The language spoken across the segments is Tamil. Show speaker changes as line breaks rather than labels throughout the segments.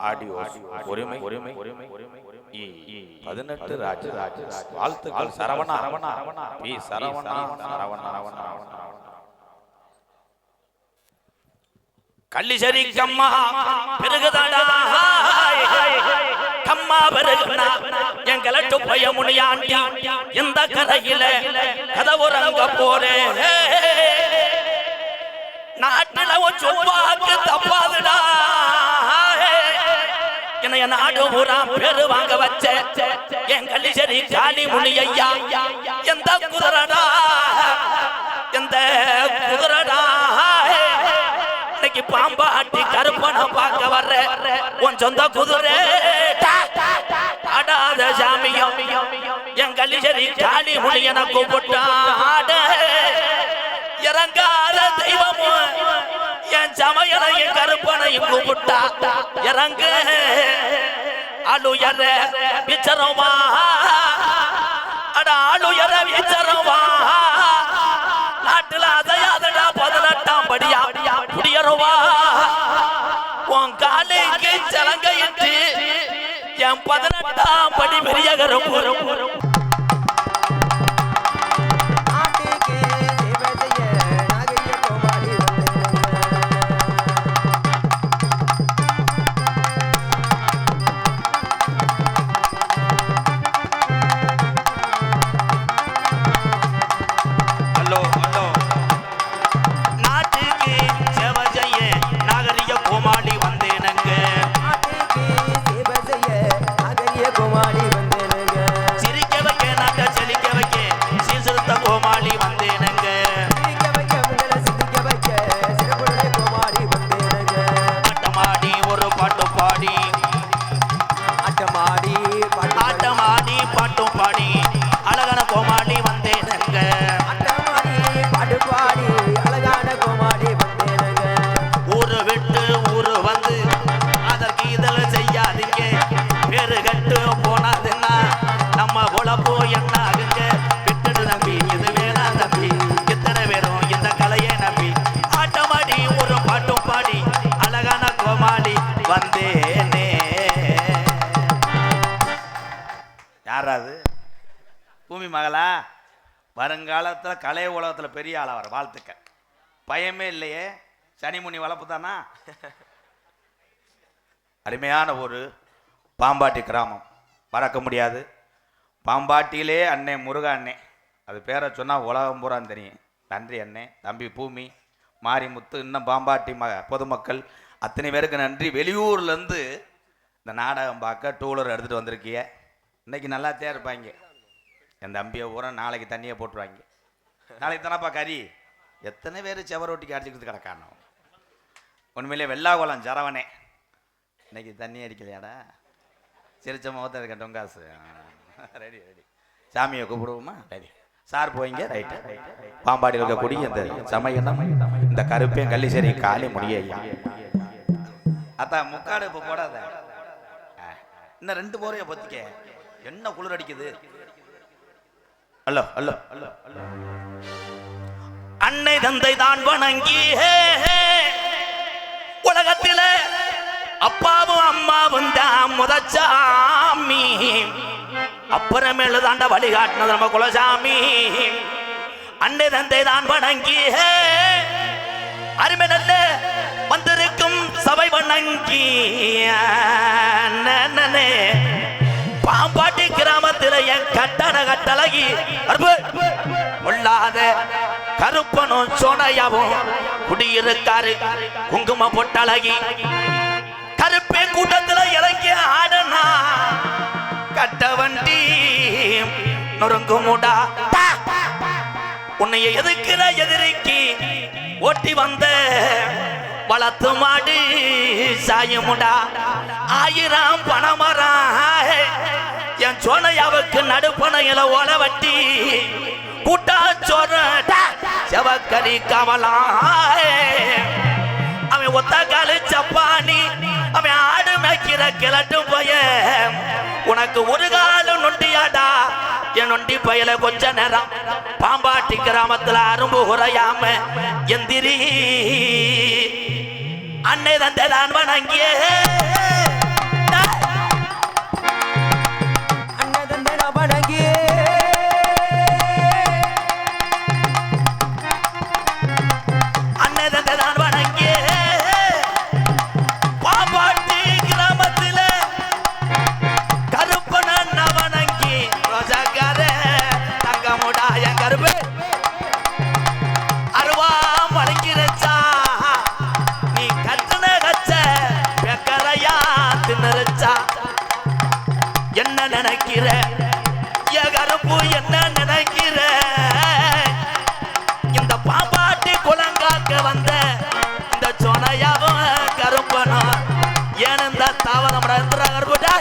ஆடியோஸ் உரிமை 18 ராஜ வாழ்த்துக்கள் சரவணா பி சரவணா கள்ளிசரி கம்மா பெருகுதடா கம்மா பெருகுனா எங்களட்டு போய முனியாண்டி இந்த கதையில கதவுறங்க போறே நாட்டுல சொல்வாக்கு தப்பாதுடா என்னைய நாடு பூரா பேரு வாங்க வச்ச என் கள்ளிசரி காளி முனி ஐயா எந்த குதிரடா எந்த குதிரடா இன்னைக்கு பாம்பாட்டி கருப்பனை பார்க்க வர்ற உன் சொந்த குதிரை ஆடாத சாமியம் என் கள்ளிசரி காளி முனி என கூப்பிட்டாட இறங்காத தெய்வமும் என் சமையலையும் கருப்பனையும் கூப்பிட்டா இறங்க அழுயர விச்சரமா அட அழுயர விச்சரமா நாட்டுல அதையாதடா 18ஆம் படியா குடியருவா உன் காலைக்கு சலங்கையிட்டு என் 18ஆம் படி பெரிய கருப்பு பூமி மகளா வருங்காலத்தில் கலை உலகத்தில் பெரிய ஆளா வர வாழ்த்துக்க பயமே இல்லையே சனிமுனி வளர்ப்பு தானா அருமையான ஒரு பாம்பாட்டி கிராமம் மறக்க முடியாது பாம்பாட்டியிலே அன்னை முருகா அண்ணே அது பேரை சொன்னால் உலகம் பூரா தெரியும் நன்றி அண்ணே தம்பி பூமி மாரிமுத்து இன்னும் பாம்பாட்டி பொதுமக்கள் அத்தனை பேருக்கு நன்றி வெளியூர்லேருந்து இந்த நாடகம் பார்க்க டூலர் எடுத்துகிட்டு வந்திருக்கிய இன்னைக்கு நல்லாத்தே இருப்பாங்க என் தம்பியை பூரா நாளைக்கு தண்ணியை போட்டுருவாங்க நாளைக்கு தானப்பா கறி எத்தனை பேர் செவரொட்டிக்கு அடிச்சுக்கிட்டு கிடக்கானோ உண்மையிலே வெள்ளாகுளம் ஜரவனே இன்னைக்கு தண்ணி அடிக்கலையாடா சிரிச்ச முகத்தை இருக்க டொங்காசு ரெடி சாமியை கூப்பிடுவோமா ரெடி சார் போயிங்க ரைட்டு பாம்பாடியில் இருக்கக்கூடிய இந்த சமயம் இந்த கருப்பையும் கள்ளிசேரி காலி முடிய அதான் முக்காடு இப்போ போடாத இன்னும் 2 போரைய பத்திக்க என்ன குளிர் அடிக்குது அல்ல அல்ல அல்ல அல்ல அன்னை தந்தை தான் வணங்கி உலகத்தில அப்பாவும் அம்மாவும் தான் முதச்சாமி அப்புறமேலு தாண்ட வழிகாட்டினது நம்ம குலசாமி அன்னை தந்தை தான் வணங்கி அருமை நல்ல வந்திருக்கும் சபை வணங்கி பாம்பாட்டி கிராமத்தில் என் கட்டண கட்டழகி உள்ளாத கருப்பனும் சோனையாவும் குடியிருக்காரு குங்கும பொட்டழகி கருப்பே கூட்டத்தில் இறங்கி ஆடனா கட்ட வண்டி நொறுங்குமுடா உன்னைய எதுக்கிற எதிரிக்கு ஓட்டி வந்த வளர்த்து மாடு சாயமுடா 1000 பணமரா என் சோனையாவுக்கு நடுப்பனையில ஓலவட்டி கூட்டா சோற செவக்கறி கவலா அவன் ஒத்த காலு சப்பானி அவன் ஆடு மேய்க்கிற கிளட்டு போய உனக்கு ஒரு காலம் நொண்டியாடா என் நொண்டி பயல கொஞ்ச நேரம் பாம்பாட்டி கிராமத்துல அரும்பு குறையாம எந்திரி அன்னை தந்தை தான் வணங்கியே அடிச்சா என்ன நினைக்கிற கருப்பு என்ன நினைக்கிற இந்த பாம்பாட்டி குலங்காக்க வந்த இந்த சொனையாவும் கருப்பனும் ஏன் இந்த தாவரம் கருப்புட்டா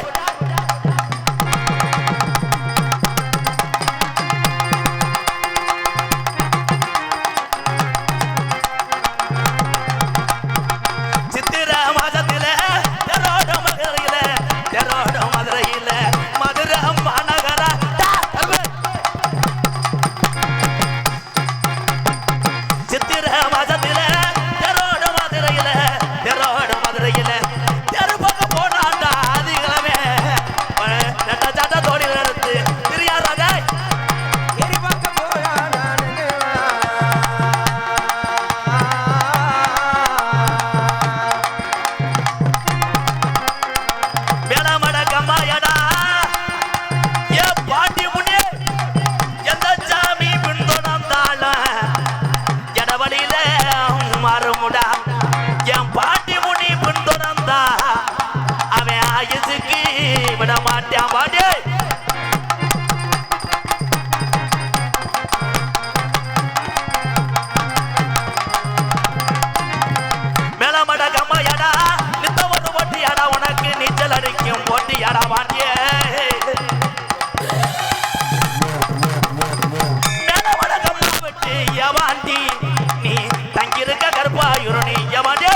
நீ தங்கியிருக்க கருப்பாயுரணி எவாண்டே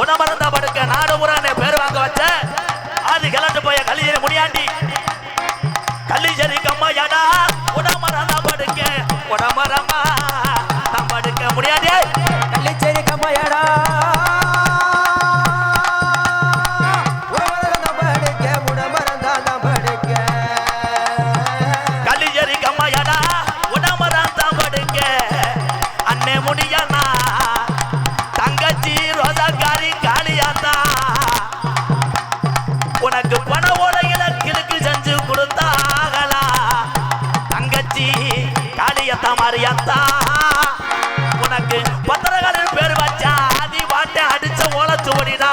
உணமறந்த படுக்க நாடு ஊரானே பேர் வாங்க வச்ச அது கிளட்டு போய கலிஜரி முடியாண்டி கலிஜரி கம்மையாடா உணமறந்த படுக்க உணமரமா நம்ம படுக்க முடியாதே கலிஜரி கம்மையாடா கலிஜரி கம்மையாடா உணமறந்த படுக்க அண்ணே முடியானா தங்கச்சி ரோசாக்காரி காளியாத்தா உனக்கு பண ஓடையில கிழக்கு செஞ்சு கொடுத்தாங்களா தங்கச்சி காளியத்தா மாரியாத்தா உனக்கு பத்திரகாலின் பேர் வச்சா ஆதி வாட்டை அடிச்ச ஓலச்சுவடிடா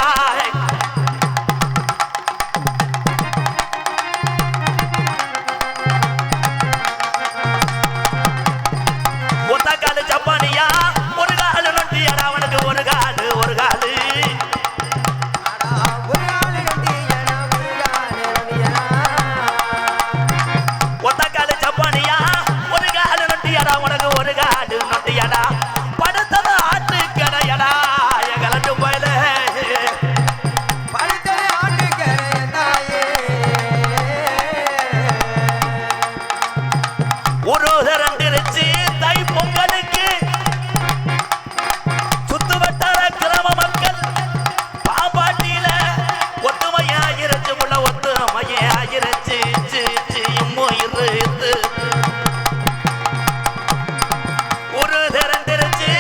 ஒத்தக்காலு ஜப்பானியா ஒரு காலு நொண்டியடா அவனுக்கு ஒரு காலு ஒத்தக்காலு ஜப்பானியா ஒரு காலு நொண்டியடா உனக்கு ஒரு காலு நொண்டியடா படுத்தது ஆட்டு கடையடா எகலட்டு போயில படுத்தது ஆட்டு கடையடாயே ஒரு ரெண்டிருச்சு தை பொங்கலுக்கு சுத்து வட்டார கிராம மக்கள் பாம்பாட்டியில ஒத்துமையாயிருச்சு உள்ள ஒத்துமையாயிருச்சு ஒரு திறந்திருச்சு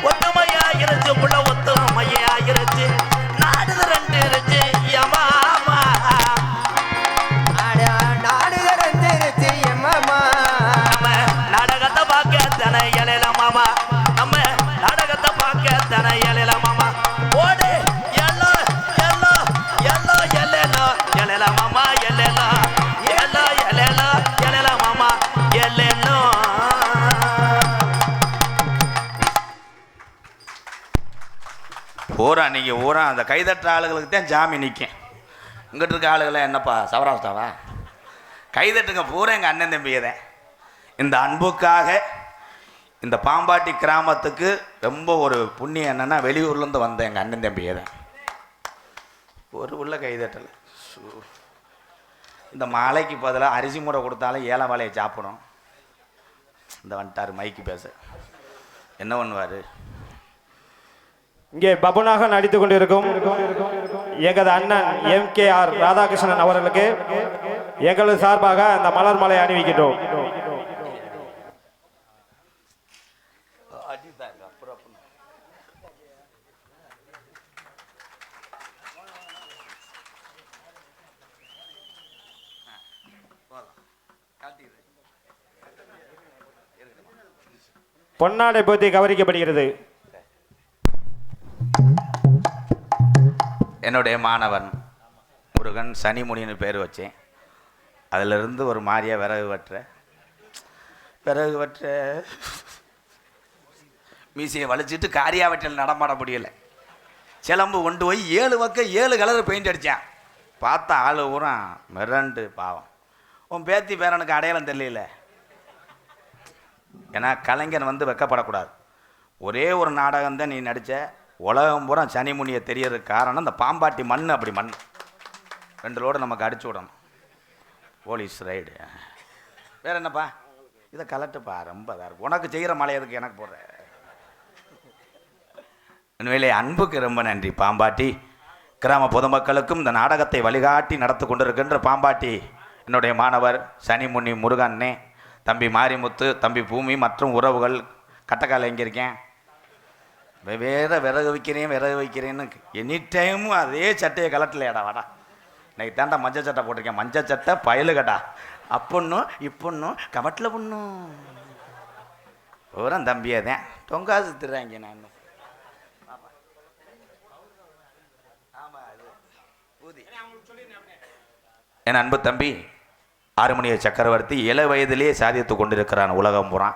ஒத்துமையாயிருச்சு உள்ள ஒத்துமையாயிருச்சு நாடு திரண்டிருச்சு எமாமா நாடு திரண்டிருச்சு எமாமா நம்ம நாடகத்தை பார்க்க தன இலையில மாமா நம்ம நாடகத்தை பார்க்க தன இலையில மாமா ஓடு எல்லோ எல்லோ எல்லோ எல்லோ எலையில மாமா எல்லோ எல்லோ எல்லோ எலையில மாமா எல்லோ பூரா நீங்க பூரா அந்த கைதட்டுற ஆளுகளுக்கு தான் ஜாமி நிற்கும். இங்கிட்டு இருக்க ஆளுகளை என்னப்பா சவராஷ்டாவா கைதட்டுங்க பூரா எங்கள் அண்ணன் தம்பியதேன். இந்த அன்புக்காக இந்த பாம்பாட்டி கிராமத்துக்கு ரொம்ப ஒரு புண்ணியம் என்னென்னா வெளியூர்லேருந்து வந்த எங்கள் அண்ணன் தம்பியதேன். ஒரு உள்ள கைதட்டலை. இந்த மாலைக்கு பதிலாக அரிசி மூடை கொடுத்தாலும் ஏழை வாழையை சாப்பிடும். இந்த வந்துட்டார் மைக்கு பேச என்ன பண்ணுவார்.
இங்கே பபுனாக நடித்து கொண்டிருக்கும் எங்களது அண்ணன் MKR ராதாகிருஷ்ணன் அவர்களுக்கு எங்களது சார்பாக அந்த மலர் மாலை அணிவிக்கின்றோம். பொன்னாடை போத்தி கௌரவிக்கப்படுகிறது.
என்னுடைய மாணவன் முருகன் சனிமுனின்னு பேர் வச்சேன். அதிலிருந்து ஒரு மாதிரியா விறகு வற்ற மீசையை வலிச்சிட்டு காரியாவற்றில் நடமாட முடியலை. சிலம்பு கொண்டு போய் 7 பக்கம் 7 கலர் பெயிண்ட் அடித்தான். பார்த்தா ஆள் ஊரா மிரண்டு பாவம். உன் பேத்தி பேரனுக்கு அடையாளம் தெரியல. ஏன்னா கலைஞன் வந்து வெக்கப்படக்கூடாது. ஒரே ஒரு நாடகம் தான் நீ நடித்த, உலகம் பூரா சனிமுனியை தெரியறதுக்கு காரணம் இந்த பாம்பாட்டி மண். அப்படி மண் 2 லோடு நமக்கு அடிச்சு விடணும். போலீஸ் ரைடு வேற என்னப்பா, இதை கலட்டுப்பா. ரொம்ப இதாக இருக்கும். உனக்கு செய்கிற மலை எதுக்கு எனக்கு போடுற? உண்மையிலே அன்புக்கு ரொம்ப நன்றி. பாம்பாட்டி கிராம பொதுமக்களுக்கும் இந்த நாடகத்தை வழிகாட்டி நடத்தி கொண்டிருக்கின்ற பாம்பாட்டி என்னுடைய மாணவர் சனிமுனி முருகன்னே, தம்பி மாரிமுத்து, தம்பி பூமி மற்றும் உறவுகள். கட்டக்கால எங்கே இருக்கேன்? வேற விறகு வைக்கிறேன்னு எனி டைமும் அதே சட்டையை கலட்டலையாடா. வாடா, இன்னைக்கு தாண்டா மஞ்சள் சட்டை போட்டிருக்கேன். மஞ்சள் சட்டை பயலுகடா. அப்பொன்னும் இப்பொன்னும் கவட்டில் பொண்ணும் பூரா தம்பியே தான் தொங்காசு திடுறாங்க. நான் என் அன்பு தம்பி ஆறுமணிய சக்கரவர்த்தி 7 வயதிலேயே சாதித்து கொண்டிருக்கிறான். உலகம் பூரா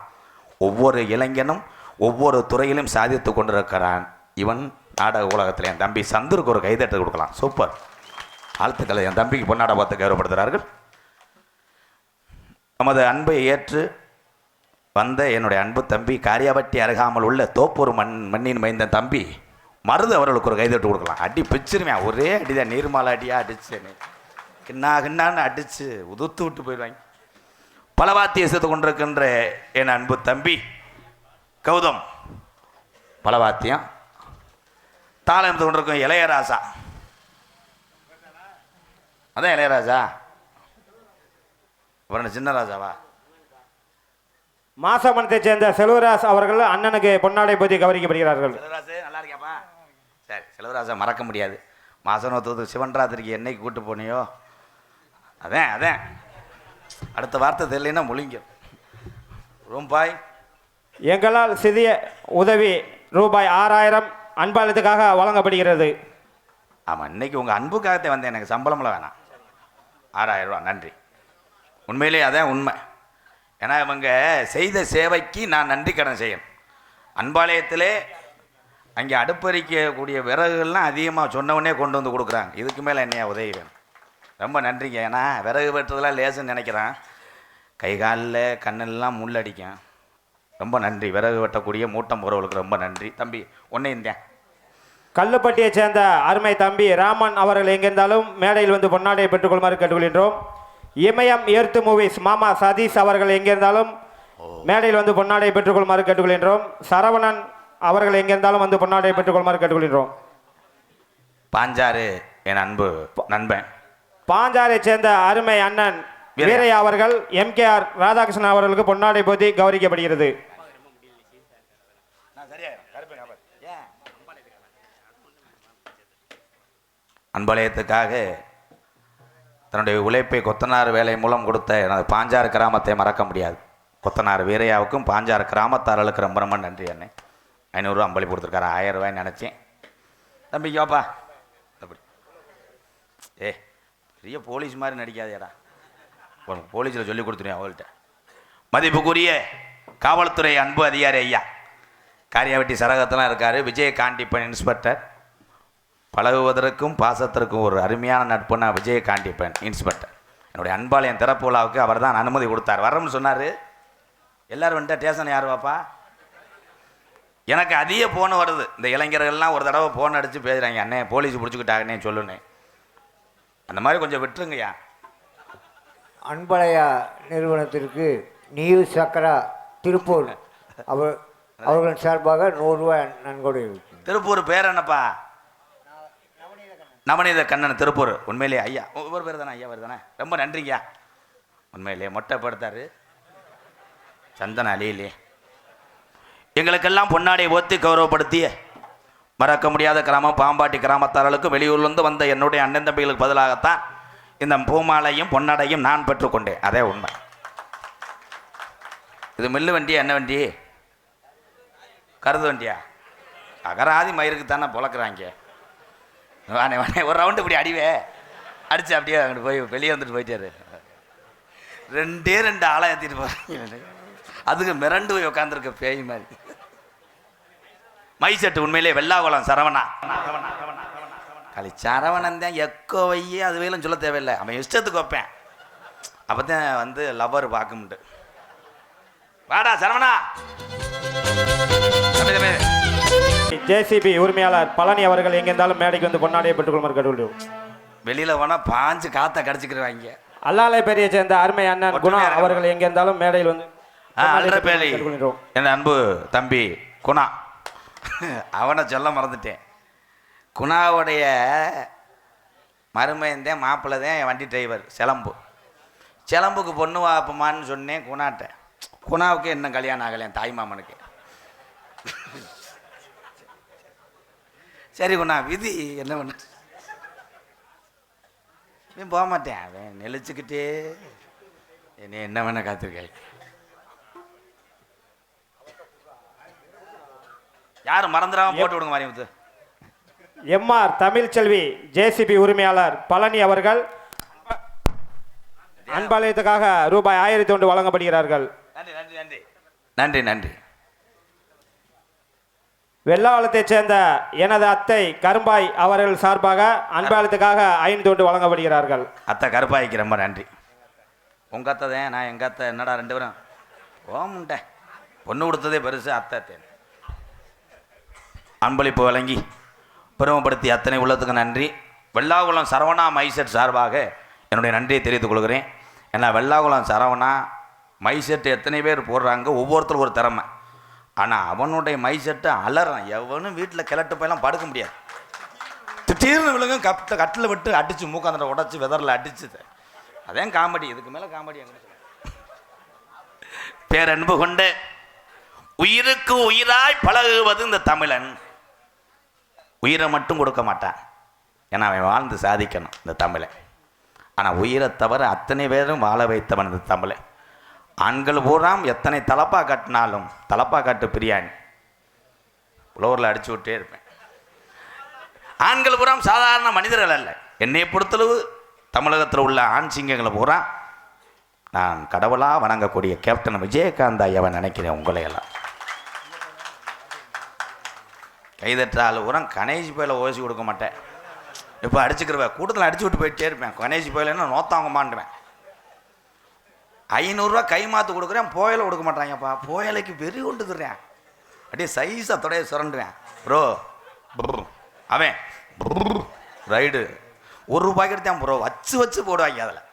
ஒவ்வொரு இளைஞனும் ஒவ்வொரு துறையிலும் சாதித்து கொண்டிருக்கிறான். இவன் நாடக உலகத்தில் என் தம்பி சந்துருக்கு ஒரு கைதட்டு கொடுக்கலாம். சூப்பர், வாழ்த்துக்களை. என் தம்பிக்கு பொன்னாட பார்த்து கௌரவப்படுத்துகிறார்கள். நமது அன்பை ஏற்று வந்த என்னுடைய அன்பு தம்பி காரியாவட்டி அருகாமல் உள்ள தோப்பூர் மண்ணின் மைந்த தம்பி மருது அவர்களுக்கு ஒரு கைதட்டு கொடுக்கலாம். அடி பிச்சிருவேன். ஒரே அடிதான், நீர்மாலை அடியாக அடிச்சேன்னு கின்னான்னு அடித்து உதுத்து விட்டு போயிடுவாங்க. பலவாத்தியை சேர்த்து கொண்டிருக்கின்ற என் அன்பு தம்பி கௌதம் பலவாத்தியம் தாளம் எடுத்து கொண்டிருக்கும் இளையராஜா. அதான் இளையராஜா. அப்புறம் சின்ன ராஜாவா?
மாசமனத்தை சேர்ந்த செல்வராஜ் அவர்கள் அண்ணனுக்கு பொன்னாடை போத்தி கௌரவிக்கப்படுகிறார்கள்.
செல்வராஜ் நல்லா இருக்கியாப்பா? சரி, செல்வராஜா மறக்க முடியாது. மாசனத்துக்கு சிவன் ராத்திரிக்கு என்னைக்கு கூட்டு போனியோ அதான் அடுத்த வார்த்தை தெரியலன்னா முழிங்க. ரூபாய்
எங்களால் சிறிய உதவி ரூபாய் 6000 அன்பாளத்துக்காக வழங்கப்படுகிறது.
ஆமாம், இன்னைக்கு உங்கள் அன்புக்காகத்தே வந்தேன். எனக்கு சம்பளம்லாம் வேணாம். 6000 ரூபா. நன்றி. உண்மையிலே அதான் உண்மை. ஏன்னா இவங்க செய்த சேவைக்கு நான் நன்றி கடன் செய்யணும். அன்பாலயத்திலே அங்கே அடுப்பறிக்கக்கூடிய விறகுகள்லாம் அதிகமாக சொன்னவொடனே கொண்டு வந்து கொடுக்குறாங்க. இதுக்கு மேலே என்னையா உதவி வேணும்? ரொம்ப நன்றிங்க. ஏன்னா விறகு வெட்டுறதுலாம் லேசுன்னு நினைக்கிறேன். கை காலில் கண்ணெல்லாம் முள்ளடிக்கும். ரொம்ப நன்றி. விறகு வெட்டக்கூடிய மூட்டம் போகிறவர்களுக்கு ரொம்ப நன்றி. தம்பி ஒன்றையும் தான்
கல்லுப்பட்டியை சேர்ந்த அருமை தம்பி ராமன் அவர்கள் எங்கிருந்தாலும் மேடையில் வந்து பொன்னாடையை பெற்றுக்கொள்ளுமாறு கேட்டுக்கொள்கின்றோம். இமயம் ஏர்த்து மூவிஸ் மாமா சதீஷ் அவர்கள் எங்கிருந்தாலும் மேடையில் வந்து பொன்னாடையை பெற்றுக்கொள்ளுமாறு கேட்டுக்கொள்கின்றோம். சரவணன் அவர்கள் எங்கிருந்தாலும் வந்து பொன்னாடையை பெற்றுக்கொள்ளுமாறு கேட்டுக்கொள்கின்றோம்.
பாஞ்சாறு என் அன்பு நண்பன்
பாஞ்சாரை சேர்ந்த அருமை அண்ணன் வீரையா அவர்கள் MKR ராதாகிருஷ்ணன் அவர்களுக்கு பொன்னாடை போத்தி கௌரவிக்கப்படுகிறது.
அன்பாலயத்துக்காக தன்னுடைய உழைப்பை கொத்தனார் வேலை மூலம் கொடுத்த எனது பாஞ்சாறு கிராமத்தை மறக்க முடியாது. கொத்தனார் வீரையாவுக்கும் பாஞ்சாறு கிராமத்தார்களுக்கு ரொம்ப ரொம்ப நன்றி. அண்ணே 500 ரூபா அம்பளி கொடுத்துருக்காரு. 1000 ரூபாய்ன்னு நினச்சேன். தம்பிக்காப்பா அப்படி பெரிய போலீஸ் மாதிரி நடிக்காதேடா. போலீஸில் சொல்லி கொடுத்துருவேன் அவங்கள்ட்ட. மதிப்புக்குரிய காவல்துறை அன்பு அதிகாரி ஐயா காரியாவட்டி சரகத்தெல்லாம் இருக்கார். விஜயகாண்டிப்பன் இன்ஸ்பெக்டர். பழகுவதற்கும் பாசத்திற்கும் ஒரு அருமையான நட்புனா விஜயகாண்டிப்பன் இன்ஸ்பெக்டர். என்னுடைய அன்பாலயம் திறப்பு விழாவுக்கு அவர் தான் அனுமதி கொடுத்தார். வரணும்னு சொன்னார். எல்லோரும் வந்துட்டா ஸ்டேஷன் யார் வாப்பா? எனக்கு அதிக ஃபோன் வருது. இந்த இளைஞர்கள்லாம் ஒரு தடவை ஃபோன் அடித்து பேசுகிறாங்க. அண்ணே போலீஸ் பிடிச்சிக்கிட்டாங்கன்னே சொல்லுண்ணே. அந்த மாதிரி கொஞ்சம் விட்டுருங்கய்யா.
அன்பலையா நிறுவனத்திற்கு நீரு சக்கரா திருப்பூர் அவர்கள் சார்பாக 100 ரூபாய் நன்கொடை.
திருப்பூர் பேர் என்னப்பா? நவநீத கண்ணன் திருப்பூர். உண்மையிலே ஐயா ஒவ்வொரு பேர் தானே? ஐயா பேர் தானே? ரொம்ப நன்றிங்கய்யா. உண்மையிலே மொட்டை படுத்தாரு சந்தன அலியிலே எங்களுக்கெல்லாம் பொன்னாடை ஓத்தி கௌரவப்படுத்திய மறக்க முடியாத கிராமம் பாம்பாட்டி கிராமத்தார்களுக்கு வெளியூர்லேருந்து வந்த என்னுடைய அண்ணன் தம்பிகளுக்கு பதிலாகத்தான் இந்த பூமாலையும் பொன்னாடையும் நான் பெற்றுக்கொண்டேன். அதே உண்மை. இது மில்லு வண்டி என்ன வண்டி? கருது வண்டியா அகராதி மயிருக்கு தானே பொழக்கிறாங்க. வானே வானே ஒரு ரவுண்டு இப்படி அடிவே அடிச்சு அப்படியே அங்கிட்டு போய் வெளியே வந்துட்டு போயிட்டாரு. 2 ஆளை ஏற்றிட்டு போகிறாங்க. அதுக்கு மிரண்டு போய் உட்காந்துருக்க பேய் மாதிரி. மை செட்டு உண்மையிலே வெள்ளாகுளம் சரவணா களி சரவணன் தான் எக்கோ வையே அது வேலும் சொல்ல தேவையில்லை. அவன் இஷ்டத்துக்கு வைப்பேன். அப்போ தான் வந்து லவ்வர் பார்க்க முடியும். வாடா சரவணா.
ஜேசிபி உரிமையாளர் பழனி அவர்கள் எங்கிருந்தாலும் மேடைக்கு வந்து பொன்னாடையை பெற்றுக்கொள்ளுமாறு கேட்டுக்கொள்கிறோம்.
வெளியில் போனால் பாஞ்சு காற்றை கடிச்சிக்கிடுவாங்க.
அல்லாலை பெரிய சேர்ந்த அருமை அண்ணன் குணா அவர்கள் எங்கிருந்தாலும் மேடையில் வந்து
அல்றபேலி என் அன்பு தம்பி குணா. அவனை சொல்ல மறந்துட்டேன். குணாவுடைய மருமையந்தேன் மாப்பிள்ளை தான் என் வண்டி டிரைவர் சிலம்புக்கு பொண்ணு வாப்பமான்னு சொன்னேன் குணாட்ட. குணாவுக்கு என்ன கல்யாணம் ஆகலையான் தாய் மாமனுக்கு. சரி குணா விதி என்ன பண்ண நீ போக மாட்டேன். அவன் நெளிச்சுக்கிட்டே என்ன வேணா காத்திருக்காய். யாரும் மறந்துடாம போட்டு விடுங்க மாரியமுத்து.
எம்ஆர் தமிழ்ச்செல்வி ஜேசிபி உரிமையாளர் பழனி அவர்கள் அன்பாலயத்துக்காக ரூபாய் 1001 வழங்கப்படுகிறார்கள்.
நன்றி நன்றி நன்றி நன்றி நன்றி.
வெள்ளாவளத்தைச் சேர்ந்த எனது அத்தை கரும்பாய் அவர்கள் சார்பாக அன்பாலயத்துக்காக 501 வழங்கப்படுகிறார்கள்.
அத்தை கருப்பாய்க்கு ரொம்ப நன்றி. உங்கள் அத்தை தான். நான் எங்கள் அத்தை என்னடா 2 பேரும் ஓமுண்டே பொண்ணு கொடுத்ததே பெருசு. அத்தை அன்பளிப்பு வழங்கி பெருமைப்படுத்தி அத்தனை உள்ளத்துக்கு நன்றி. வெள்ளாகுளம் சரவணா மைசெட் சார்பாக என்னுடைய நன்றியை தெரிவித்துக் கொள்கிறேன். ஏன்னா வெள்ளாகுளம் சரவணா மைசெட்டு எத்தனை பேர் போடுறாங்க, ஒவ்வொருத்தரும் ஒரு திறமை. ஆனால் அவனுடைய மைசெட்டு அலறான். எவனும் வீட்டில் கிளட்டு போயெல்லாம் படுக்க முடியாது. திடீர்னு விழுங்க கட்டில் விட்டு அடித்து மூக்காந்தரை உடச்சி வெதரில் அடிச்சுது. அதே காமெடி. இதுக்கு மேலே காமெடி எங்கே பேரன்பு கொண்டு உயிருக்கு உயிராய் பழகுவது இந்த தமிழன். உயிரை மட்டும் கொடுக்க மாட்டான். ஏன்னா அவன் வாழ்ந்து சாதிக்கணும் இந்த தமிழை. ஆனால் உயிரை தவிர அத்தனை பேரும் வாழ வைத்தவன் இந்த தமிழை. ஆண்கள் பூராம் எத்தனை தலப்பா கட்டினாலும் தலப்பா காட்டு பிரியாணி உழவரில் அடிச்சு விட்டே இருப்பேன். ஆண்கள் பூராம் சாதாரண மனிதர்கள் அல்ல. என்னை பொறுத்தளவு தமிழகத்தில் உள்ள ஆண் சிங்கங்களை பூரா நான் கடவுளாக வணங்கக்கூடிய கேப்டன் விஜயகாந்த் ஐயாவை நினைக்கிறேன். உங்களையெல்லாம் கைதற்றால் பூரா கணேஷ் போயில ஓசி கொடுக்க மாட்டேன். இப்போ அடிச்சுக்கிறவ கூட்டத்தில் அடிச்சு விட்டு போயிட்டே இருப்பேன். கணேஷ் போயிலன்னா நோத்தாங்க மாட்டுவேன். 500 கை மாற்று கொடுக்குறேன். போயில கொடுக்க மாட்டாங்கப்பா. போயலைக்கு வெறி கொண்டு தர்றேன். அப்படியே சைஸாக தொடைய சுரண்டுவேன். ப்ரோ அவன் ரைடு ₹1 தான் ப்ரோ வச்சு போடுவாங்க அதில்.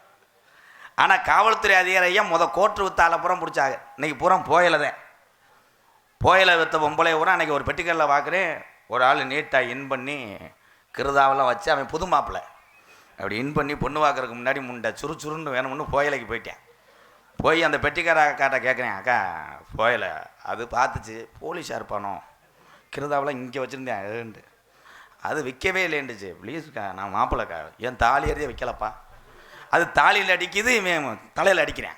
ஆனால் காவல்துறை அதிகாரியா கோட்டு வித்தால பூரா பிடிச்சாங்க. இன்றைக்கி பூரா போயலை போயலை விற்ற பொம்பளை பூரா அன்றைக்கி ஒரு பெட்டிக்கல்ல பார்க்குறேன். ஒரு ஆள் நீட்டாக இன் பண்ணி கிருதாவெல்லாம் வச்சு அவன் புது மாப்பிள்ளை அப்படி இன் பண்ணி பொண்ணு பார்க்குறதுக்கு முன்னாடி முண்டை சுறுன்னு வேணும்னு போயலைக்கு போயிட்டேன். போய் அந்த பெட்டிக்கார அக்காட்ட கேட்குறேன். அக்கா போயலை அது பார்த்துச்சு போலீஸாக இருப்பானோ கிருதாவெல்லாம் இங்கே வச்சுருந்தேன். அது விற்கவே இல்லைன்னுச்சு. ப்ளீஸ்க்கா நான் மாப்பிள்ளைக்கா என் தாலி எறிய வைக்கலப்பா. அது தாலியில் அடிக்குது, இவன் தலையில் அடிக்கிறேன்.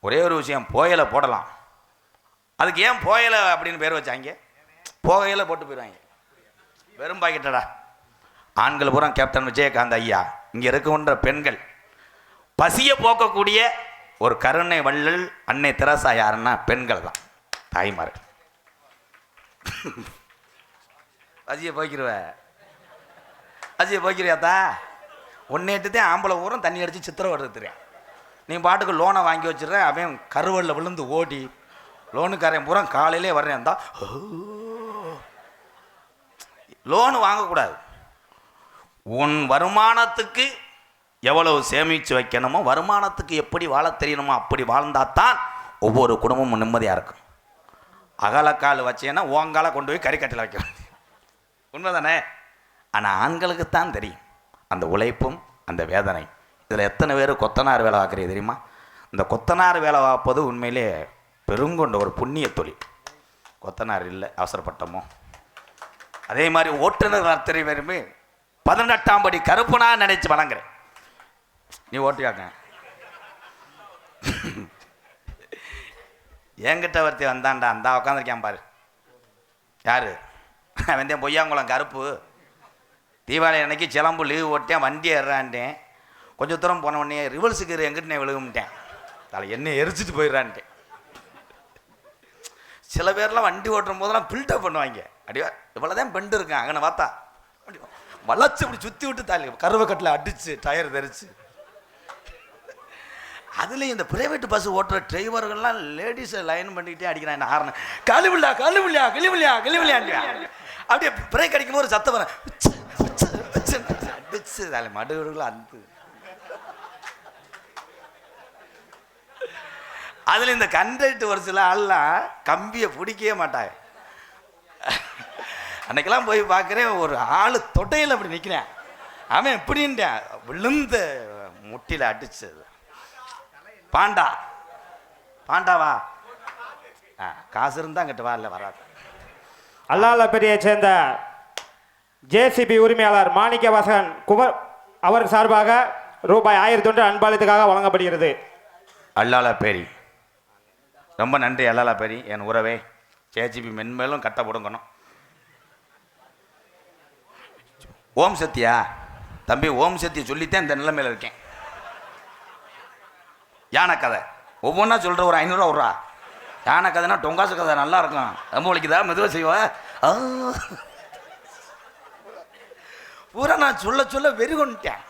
ஒரே ஒரு விஷயம், போயலை போடலாம். அதுக்கு ஏன் போயலை அப்படின்னு பேர் வச்சாங்க? போகையில போட்டு போயிடுவாங்க. வெறும் பாக்கெட்டடா. ஆண்கள் பூரா கேப்டன் விஜயகாந்த் ஐயா. இங்கே இருக்குன்ற பெண்கள் பசியை போக்கக்கூடிய ஒரு கருணை வள்ளல் அன்னை தெரசா யாருன்னா பெண்கள் தான், தாய்மார்கள். பசியை போய்க்கிறியாத்தா? ஒன்னேட்டுதான் ஆம்பளை ஊரம் தண்ணி அடித்து சித்திரை வருதுறேன். நீ பாட்டுக்கு லோனை வாங்கி வச்சிடுற. அவன் கருவலில் விழுந்து ஓடி லோனுக்காரன் பூரா காலையிலே வர்றேன் தான். லோனு வாங்கக்கூடாது. உன் வருமானத்துக்கு எவ்வளவு சேமித்து வைக்கணுமோ, வருமானத்துக்கு எப்படி வாழ தெரியணுமோ அப்படி வாழ்ந்தாத்தான் ஒவ்வொரு குடும்பமும் நிம்மதியாக இருக்கும். அகலக்கால் வச்சேன்னா ஓங்கால கொண்டு போய் கறிக்கட்டில் வைக்க வேண்டிய உண்மைதானே? ஆனால் ஆண்களுக்குத்தான் தெரியும் அந்த உழைப்பும் அந்த வேதனை. இதில் எத்தனை பேர் கொத்தனார் வேலை பார்க்குறீங்க தெரியுமா? இந்த கொத்தனார் வேலை பார்ப்பது உண்மையிலே பெருங்கொண்ட ஒரு புண்ணிய தொழில். கொத்தனார் இல்லை அவசரப்பட்டமோ. அதே மாதிரி ஓட்டுநர் அத்தனை பேருமே 18ஆம் படி கருப்புனா நினைச்சு வணங்குறேன். நீ ஓட்டியாக்க என்கிட்ட ஒருத்தி வந்தான்டா, அந்த உட்காந்துருக்கேன் பாரு. யார் அவன் தான் பொய்யாங்குளம் கருப்பு. தீபாவளி அன்னைக்கு சிலம்பு லீவ் ஓட்டேன், வண்டி ஏறான்ட்டேன். கொஞ்சம் தூரம் போன உடனே ரிவல்ஸுக்கு எங்கிட்ட விழுகும்ட்டேன். தலை என்ன எரிச்சிட்டு போயிடுறான்ட்டேன். சில பேர்லாம் வண்டி ஓட்டும் போதெல்லாம் பில்டப் பண்ணுவாங்க. அப்படியே இவ்வளோதான் பெண்டு இருக்கான் அங்கே பார்த்தா அப்படி வளர்ச்சி இப்படி சுற்றி விட்டு தாலி கருவக்கட்டில் அடிச்சு டயர் தெரிச்சு. அதுலேயும் இந்த பிரைவேட் பஸ் ஓட்டுற டிரைவர்கள்லாம் லேடிஸை லைன் பண்ணிக்கிட்டே அடிக்கிறான். என்ன ஆரணம் கழிவுலையா கழிவுலையா கழிவுலையா கழிவுலையாண்டியா அப்படியே பிரேக் அடிக்கும் போது சத்தம் வரேன் அடிச்சு தாலி மடுகளும் அந்த. அதில் இந்த கண்டக்டர் ஒரு சில ஆள்லாம் கம்பியை பிடிக்கவே மாட்டாங்க. அன்னைக்கெல்லாம் போய் பார்க்குறேன், ஒரு ஆள் தொட்டையில் அப்படி நிற்கிறேன். அவன் எப்படின்ட்டேன் விழுந்த முட்டியில் அடிச்சது. பாண்டாவா காசு இருந்தால் அங்கிட்ட வா, இல்லை வராது.
அல்லாலப்பேட்டையை சேர்ந்த ஜேசிபி உரிமையாளர் மாணிக்க வாசகன் குமர் அவர் சார்பாக ரூபாய் 1000 அன்பாலத்துக்காக வழங்கப்படுகிறது.
அல்லாலப்பேரி ரொம்ப நன்றி. அல்லாலப்பேரி என் உறவே. ஜேசிபி மென்மேலும் கட்ட போடுங்கணும். ஓம் சத்தியா தம்பி, ஓம் சத்தியை சொல்லித்தான் இந்த நிலைமையில் இருக்கேன். யானை கதை ஒவ்வொன்றா சொல்கிற ஒரு 500 ரூபா விட்றா. யானை கதைனா டொங்காசு கதை நல்லா இருக்கும். ரொம்ப ஒழிக்குதா மெதுவாக செய்வா பூரா நான் சொல்ல வெறி கொண்டுட்டேன்.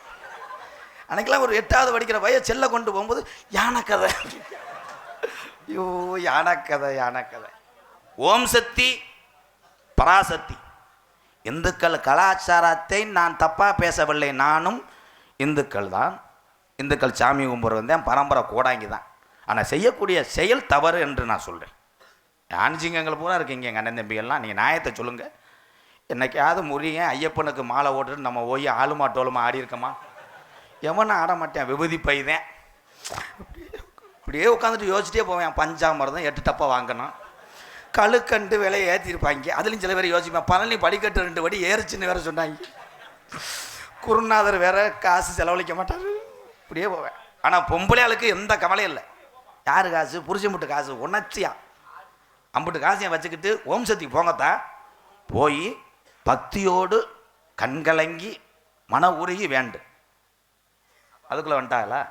அன்னைக்கெல்லாம் ஒரு 8வது படிக்கிற பையன் செல்ல கொண்டு போகும்போது யானை கதை, ஐயோ யானை கதை. ஓம் சக்தி பராசக்தி. இந்துக்கள் கலாச்சாரத்தை நான் தப்பாக பேசவில்லை. நானும் இந்துக்கள் தான். இந்துக்கள் சாமி கும்பிட்றது வந்தேன், பரம்பரை கோடாங்கி தான். ஆனால் செய்யக்கூடிய செயல் தவறு என்று நான் சொல்கிறேன். ஆன்ஜிங்கங்கள் பூரா இருக்கீங்க எங்கள் அண்ணன் தம்பிகள்லாம். நீங்கள் நியாயத்தை சொல்லுங்கள். என்னைக்காவது முறியன் ஐயப்பனுக்கு மாலை ஓட்டுட்டு நம்ம போய் ஆளுமா டோலுமா ஆடி இருக்கமா? எவனும் ஆட மாட்டேன். விபூதி பைதேன். இப்படியே உட்காந்துட்டு யோசிச்சிட்டே போவேன். பஞ்சாமிரதம் 8 டப்பா வாங்கணும். கழுக்கண்டு விலையை ஏற்றிருப்பாங்க. அதுலேயும் சில பேர் யோசிப்பேன், பழனி படிக்கட்டு 2 படி ஏறிச்சுன்னு வேற சொன்னாங்க. குருநாதர் வேற காசு செலவழிக்க மாட்டார். இப்படியே போவேன். ஆனால் பொம்பளையாளுக்கு எந்த கவலையும் இல்லை. யார் காசு? புருஷன் முட்டு காசு உணர்ச்சியா அம்புட்டு காசையும் வச்சுக்கிட்டு ஓம் சக்திக்கு போங்கத்தான். போய் பக்தியோடு கண்கலங்கி மன உருகி வேண்டு. அதுக்குள்ளே வந்துட்டாங்களா?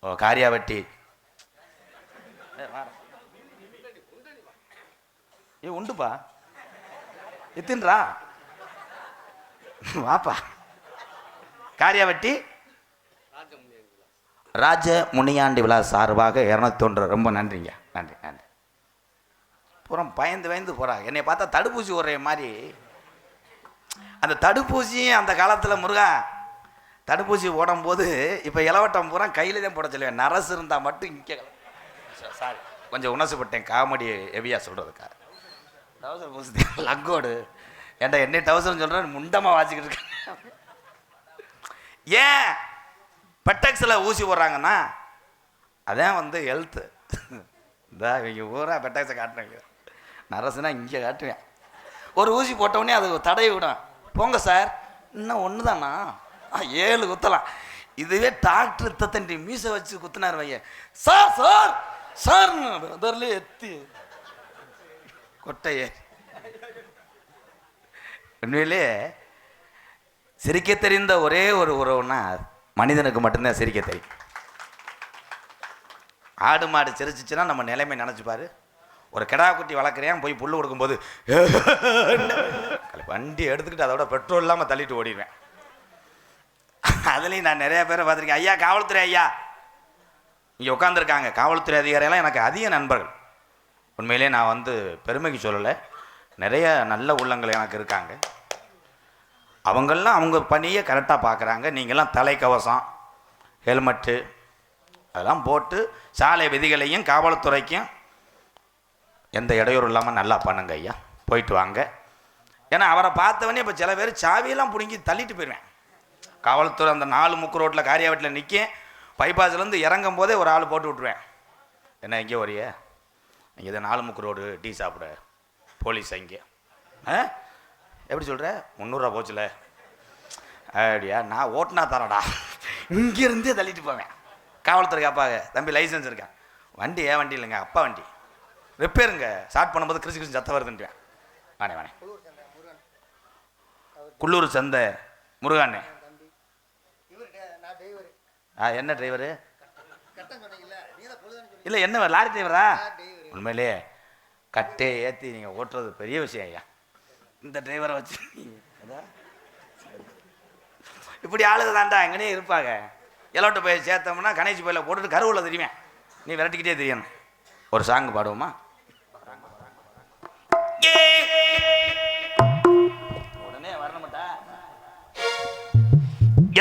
ஓ காரியாவட்டி உண்டுப்பா, எத்தின்றா வாப்பா. காரியாவட்டி ராஜ முனியாண்டி விழா சார்பாக 201. ரொம்ப நன்றிங்க. நன்றி. புறம் பயந்து போகிறாங்க. என்னை பார்த்தா தடுப்பூசி ஒரே மாதிரி. அந்த தடுப்பூசியும் அந்த காலத்தில் முருகா தடுப்பூசி போடும்போது இப்போ இளவட்டம் பூரா கையில் தான் போட சொல்லுவேன். நரசு இருந்தால் மட்டும் இங்கே. சாரி, கொஞ்சம் உணர்ச்சிப்பட்டேன் காமெடி ஹெவியாக சொல்கிறதுக்காக. டவுசர் பூசி லங்கோடு ஏன்டா என்ன டவுசர்னு சொல்கிறேன், முண்டமாக வாசிக்கிட்டு இருக்கேன். ஏன் பெட்டக்ஸில் ஊசி போடுறாங்கன்னா அதான் வந்து ஹெல்த்து. இந்த இவங்க ஊரா பெட்டக்ஸை காட்டுறாங்க. நரசுனா இங்கே காட்டுவேன். ஒரு ஊசி போட்டவுடனே அது தடவி விடும். போங்க சார், இன்னும் ஒன்று தானா 7 குத்தலாம். இதுவே டாக்டர் தத்தண்டி மீசை வச்சு குத்துனார் வைய, சார் சார் சார்னு அதர்ல எத்தி கொட்டையே. உண்மையிலே சிரிக்க தெரிந்த ஒரே ஒரு உறவுன்னா மனிதனுக்கு மட்டும்தான் சிரிக்க தெரியும். ஆடு மாடு சிரிச்சிச்சுன்னா நம்ம நிலைமை நினச்சிப்பாரு. ஒரு கிடா குட்டி வளர்க்குறேன், போய் புல் கொடுக்கும்போது வண்டி எடுத்துக்கிட்டு அதோட பெட்ரோல் இல்லாமல் தள்ளிட்டு ஓடிடுவேன். அதுலேயும் நான் நிறைய பேரை பார்த்துருக்கேன். ஐயா காவல்துறை ஐயா இங்கே உட்காந்துருக்காங்க. காவல்துறை அதிகாரியெல்லாம் எனக்கு அதிக நண்பர்கள். உண்மையிலே நான் வந்து பெருமைக்கு சொல்லலை, நிறைய நல்ல உள்ளங்கள் எனக்கு இருக்காங்க. அவங்கெல்லாம் அவங்க பணியை கரெக்டாக பார்க்குறாங்க. நீங்கள்லாம் தலைக்கவசம் ஹெல்மெட்டு அதெல்லாம் போட்டு சாலை விதிகளையும் காவல்துறைக்கும் எந்த இடையூறு இல்லாமல் நல்லா பண்ணுங்க ஐயா. போயிட்டு வாங்க. ஏன்னா அவரை பார்த்தவொடனே இப்போ சில பேர் சாவியெல்லாம் பிடுங்கி தள்ளிட்டு போயிடுவேன். காவல்துறை அந்த 4 முக்கு ரோட்டில் காரியாவட்டில் நிற்கும். பைபாஸ்லேருந்து இறங்கும் போதே ஒரு ஆள் போட்டு விட்ருவேன். என்ன இங்கே வரைய இங்கே இதை 4 முக்கு ரோடு டீ சாப்பிட போலீஸ் இங்கே எப்படி சொல்கிற 300 ரூபா போச்சுல அப்படியா? நான் ஓட்டுனா தரடா இங்கேருந்தே தள்ளிட்டு போவேன். காவல்துறை காப்பாங்க, தம்பி லைசன்ஸ் இருக்கேன், வண்டி ஏன் வண்டி இல்லைங்க, அப்பா வண்டி ரிப்பேருங்க. ஸ்டார்ட் பண்ணும்போது கிறிஸ்து கிறிஸ்து சத்தம் வருதுன்றேன். வாணே வாணே, குள்ளூர் சந்தை முருகானே. என்ன டிரைவரு? இல்லை என்ன லாரி டிரைவரா? உண்மையிலே கட்டே ஏற்றி நீங்கள் ஓட்டுறது பெரிய விஷயம் ஐயா. இந்த டிரைவரை வச்சு இப்படி ஆளுக தாண்டா எங்கனே இருப்பாங்க. எல்லோட்ட போய் சேர்த்தோம்னா கணேஷ் போயில போட்டுட்டு கருவில் தெரியுமே, நீ விரட்டிக்கிட்டே தெரியணும். ஒரு சாங் பாடுவோமா? உடனே வரணுமாட்டா?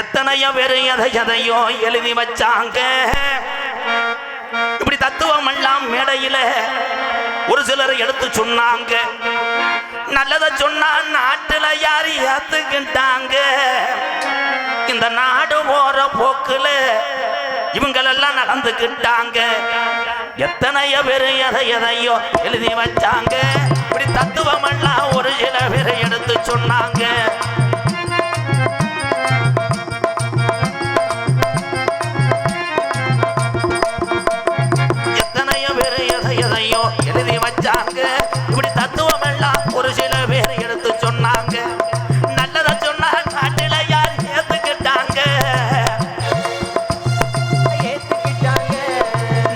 எத்தனையோ பேரு எதையோ எழுதி வச்சாங்க. இப்படி தத்துவம் எல்லாம் மேடையில ஒரு சிலர் எடுத்து சொன்னாங்க. நல்லத சொன்னா நாட்டுல யாரு ஏத்துக்கிட்டாங்க. இந்த நாடு போற போக்குல இவங்களெல்லாம் நடந்துக்கிட்டாங்க. எத்தனையோ பேரு எதையோ எழுதி வச்சாங்க. இப்படி தத்துவம் எல்லாம் ஒரு சில பேர் எடுத்து சொன்னாங்க. எழுதி வச்சாங்க. இப்படி தத்துவம் எல்லாம் ஒரு சில பேர் எடுத்து சொன்னாங்க. நல்லத சொன்னா நாட்டில யார் ஏத்துக்கிட்டாங்க.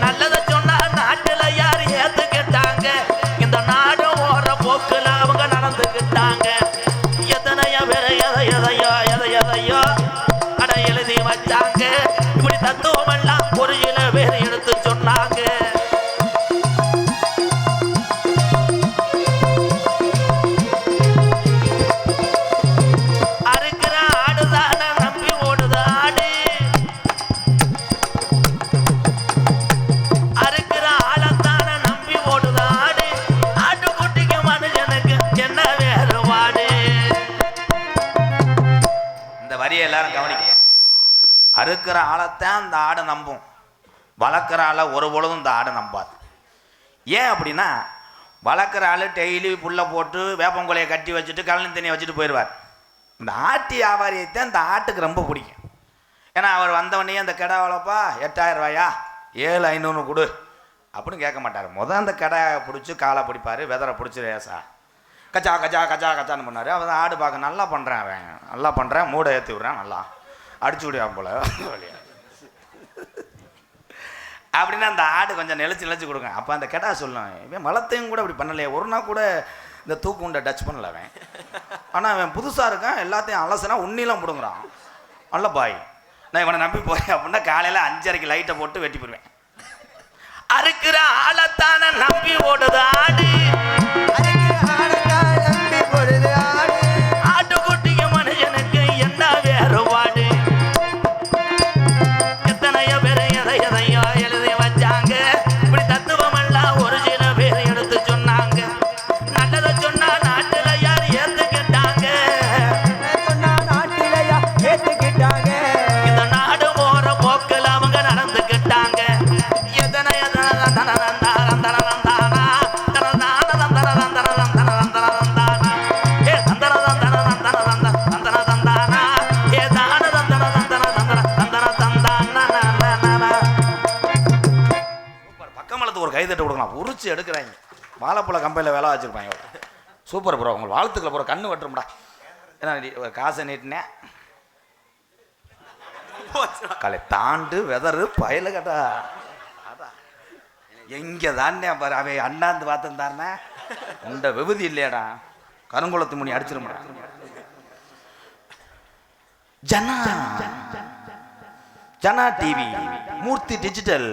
நல்லத சொன்னா நாட்டில யார் ஏத்துக்கிட்டாங்க. இந்த நாடு ஓர போக்குல அவங்க நடந்துக்கிட்டாங்க. எத்தனையோ பேர் எதையோ அட எழுதி வச்சாங்க. இப்படி தத்துவம் எல்லாம் ஒரு சில பேர் எடுத்து சொன்னாங்க. எல்லாரும் கவனிக்க. அறுக்கிற ஆளைத்தான் அந்த ஆடை நம்பும், வளர்க்குற ஆளை ஒரு பொழுதும் இந்த ஆடை நம்பாது. ஏன் அப்படின்னா, வளர்க்குற ஆள் டெய்லி புல்லை போட்டு வேப்பங்குலையை கட்டி வச்சுட்டு கழனி தண்ணியை வச்சுட்டு போயிடுவார். இந்த ஆட்டி வியாபாரியத்தை இந்த ஆட்டுக்கு ரொம்ப பிடிக்கும். ஏன்னா அவர் வந்தவொடனே அந்த கடை வளர்ப்பா 8000 ரூபாயா 7500 கொடு அப்படின்னு கேட்க மாட்டார். அந்த கடை பிடிச்சி காலை பிடிப்பார், வெதரை பிடிச்சி ரேசா கச்சா கச்சா கச்சா கச்சான்னு பண்ணார். அவன் ஆடு பார்க்க நல்லா பண்ணுறேன், அவன் நல்லா பண்ணுறேன், மூடை ஏற்றி விட்றேன், நல்லா அடிச்சு விடுவான் போல அப்படின்னா அந்த ஆடு கொஞ்சம் நெளிச்சு கொடுங்க. அப்போ அந்த கெடா சொல்லும், இவன் வளர்த்தையும் கூட அப்படி பண்ணலையே, ஒரு நாள் கூட இந்த தூக்கு உண்டை டச் பண்ணல அவன். ஆனால் அவன் புதுசாக இருக்கான், எல்லாத்தையும் அலசனா உன்னிலாம் பிடுங்குறான். நல்ல பாய், நான் இவனை நம்பி போகிறேன் அப்படின்னா காலையில் 5:30 லைட்டை போட்டு வெட்டி போடுவேன். அறுக்கிற ஆளைத்தான நம்பி ஓடுது ஆடு. ஆட்டுக்குட்டிக்கு மனுஷனுக்கு என்ன வேறுபாடு. எத்தனையோ பேர் எதையோ எழுதி வச்சாங்க. இப்படி தத்துவம் எல்லாம் ஒரு சில பேர் எடுத்து சொன்னாங்க. நல்லதை சொன்னா நாட்டுல யார் ஏத்துக்கிட்டாங்க. இந்த நாடு போற போக்கில் அவங்க நடந்துக்கிட்டாங்க. ஒரு கைதட்டு கொடுக்கலாம், உரிச்சு எடுக்கிறாங்க. வாழைப்பழ கம்பெனியில் வேலை வச்சுருப்பாங்க. சூப்பர் ப்ரோ, உங்கள் வாழ்த்துக்களை ப்ரோ, கண்ணு வெட்டுரும்டா. ஏன்னா ஒரு காசை நீட்டினேன் கலை தாண்டு வெதரு பயல கட்டா எங்கே தானே பாரு. அவன் அண்ணாந்து பார்த்துருந்தாருன்னா உண்ட விபதி இல்லையாடா, கருங்குளத்து முனி அடிச்சிருமா. ஜனா டிவி, மூர்த்தி டிஜிட்டல்,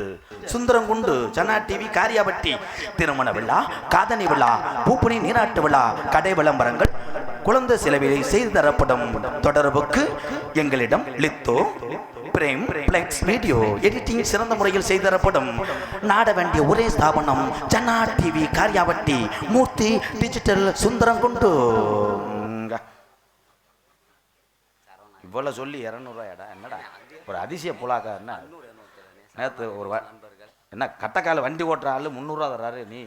சுந்தரங்குண்டு, ஜனா டிவி, காரியாபட்டி, திருமண விழா, காதணி விழா, பூப்பணி நீராட்டு விழா, கடை விளம்பரங்கள், குழந்தை செலவிலை செய்து தரப்படும். தொடர்புக்கு எங்களிடம் litho, frame, flex, video editing சிறந்த முறையில் செய்து தரப்படும். நாட வேண்டிய ஒரே ஸ்தாபனம் ஜனா டிவி, காரியாபட்டி, மூர்த்தி டிஜிட்டல், சுந்தரங்குண்டு. இவ்வளோ சொல்லி 200 ரூபாயாடா, என்னடா ஒரு அதிசய புலாக்கா. என்ன நேற்று ஒரு என்ன கட்டக்கால வண்டி ஓட்டுற ஆள் 300 ரூபா தர்றாரு. நீ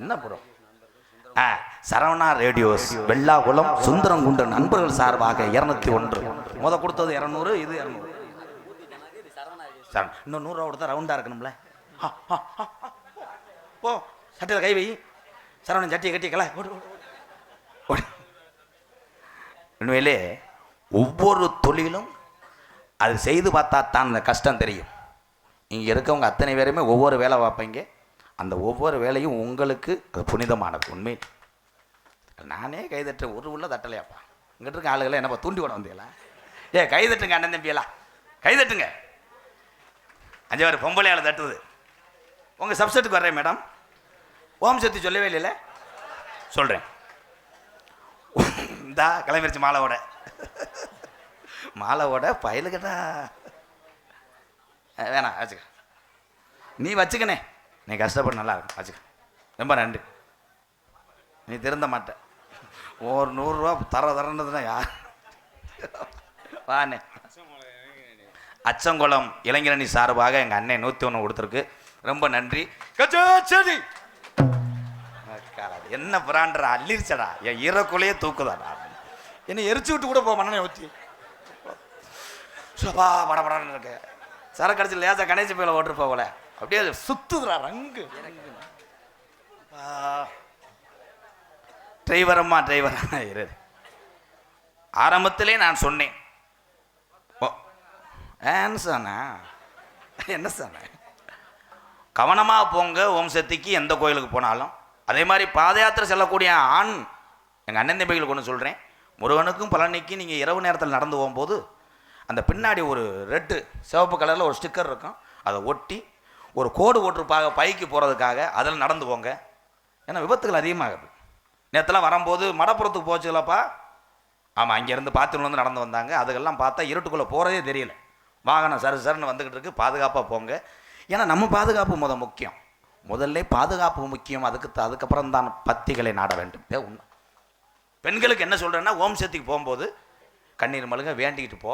என்ன ப்ரோ? சரவணா ரேடியோஸ், வெள்ளாகுளம், சுந்தரங்குண்டு நண்பர்கள் சார்பாக 201. கொடுத்தது 200, இது 200. இன்னும் 100 ரூபா கொடுத்தா ரவுண்டாக இருக்கணும்ல. போ சட்டையில் கை வை. சரவணன் சட்டியை கட்டிக்கல. உண்மையிலே ஒவ்வொரு தொழிலும் அது செய்து பார்த்தா தான் அந்த கஷ்டம் தெரியும். இங்கே இருக்கவங்க அத்தனை பேருமே ஒவ்வொரு வேலை பார்ப்பீங்க. அந்த ஒவ்வொரு வேலையும் உங்களுக்கு அது புனிதமானது. உண்மை நானே கைதட்ட ஒரு உள்ள தட்டலையாப்பா. இங்கிட்ட இருக்க ஆளுகளை என்னப்பா தூண்டி விட வந்தீங்களா? கைதட்டுங்க அண்ணன் தம்பியெல்லாம் கைதட்டுங்க. 5 பேர் பொம்பளை ஆளை தட்டுவது. உங்கள் சப்செட்டுக்கு வர்றேன் மேடம். ஓம் சக்தி சொல்லவே இல்லைல்ல? சொல்கிறேன். இந்தா கிளம்பிருச்சு மாலைவோட பயலுக்கட்டா வேணாம் வச்சுக்க. நீ வச்சுக்கணே, நீ கஷ்டப்பட நல்லா இருக்கும் வச்சுக்க. ரொம்ப நன்றி. நீ திருந்த மாட்ட. ஒரு 100 ரூபா தரதுன்னா யார் வாண்ணே. அச்சங்குளம் இளைஞரணி சார்பாக எங்கள் அண்ணன் 101 கொடுத்துருக்கு. ரொம்ப நன்றி. சரி என்ன பிராண்டா அள்ளிருச்சடா, என் ஈரக்குள்ளையே தூக்குதாடா. என்னை எரிச்சு விட்டு கூட போக மண்ணனை ஊற்றி சபா படப்படான்னு இருக்கு. சரக்கு கடைசி லேசா கணேச பையில ஓட்டு போகல, அப்படியே சுத்துதுடா ரங்கு. டிரைவரம்மா இரு. ஆரம்பத்திலே நான் சொன்னேன் என்ன சொன்னேன், கவனமாக போங்க ஓம் சக்திக்கு எந்த கோயிலுக்கு போனாலும். அதே மாதிரி பாத யாத்திரை செல்லக்கூடிய ஆண் எங்கள் அண்ணன் தம்பிகளுக்கு ஒன்று சொல்கிறேன். முருகனுக்கும் பழனிக்கும் நீங்கள் இரவு நேரத்தில் நடந்து போகும்போது அந்த பின்னாடி ஒரு ரெட்டு சிவப்பு கலரில் ஒரு ஸ்டிக்கர் இருக்கும், அதை ஒட்டி ஒரு கோடு ஓட்டுருப்பாங்க பைக்கு போகிறதுக்காக. அதில் நடந்து போங்க. ஏன்னா விபத்துகள் அதிகமாகுது. நேற்றுலாம் வரும்போது மடப்புறத்துக்கு போச்சுலப்பா. ஆமாம், அங்கேருந்து பாத்திரம் வந்து நடந்து வந்தாங்க. அதுக்கெல்லாம் பார்த்தா இருட்டுக்குள்ளே போகிறதே தெரியல. வாகனம் சருன்னு வந்துக்கிட்டு இருக்கு. பாதுகாப்பாக போங்க. ஏன்னா நம்ம பாதுகாப்பு முக்கியம். முதல்ல பாதுகாப்பு முக்கியம். அதுக்கப்புறம் தான் பத்திகளை நாட வேண்டும். உண்மை. பெண்களுக்கு என்ன சொல்கிறேன்னா, ஓம் சக்திக்கு போகும்போது கண்ணீர் மழுங்க வேண்டிக்கிட்டு போ.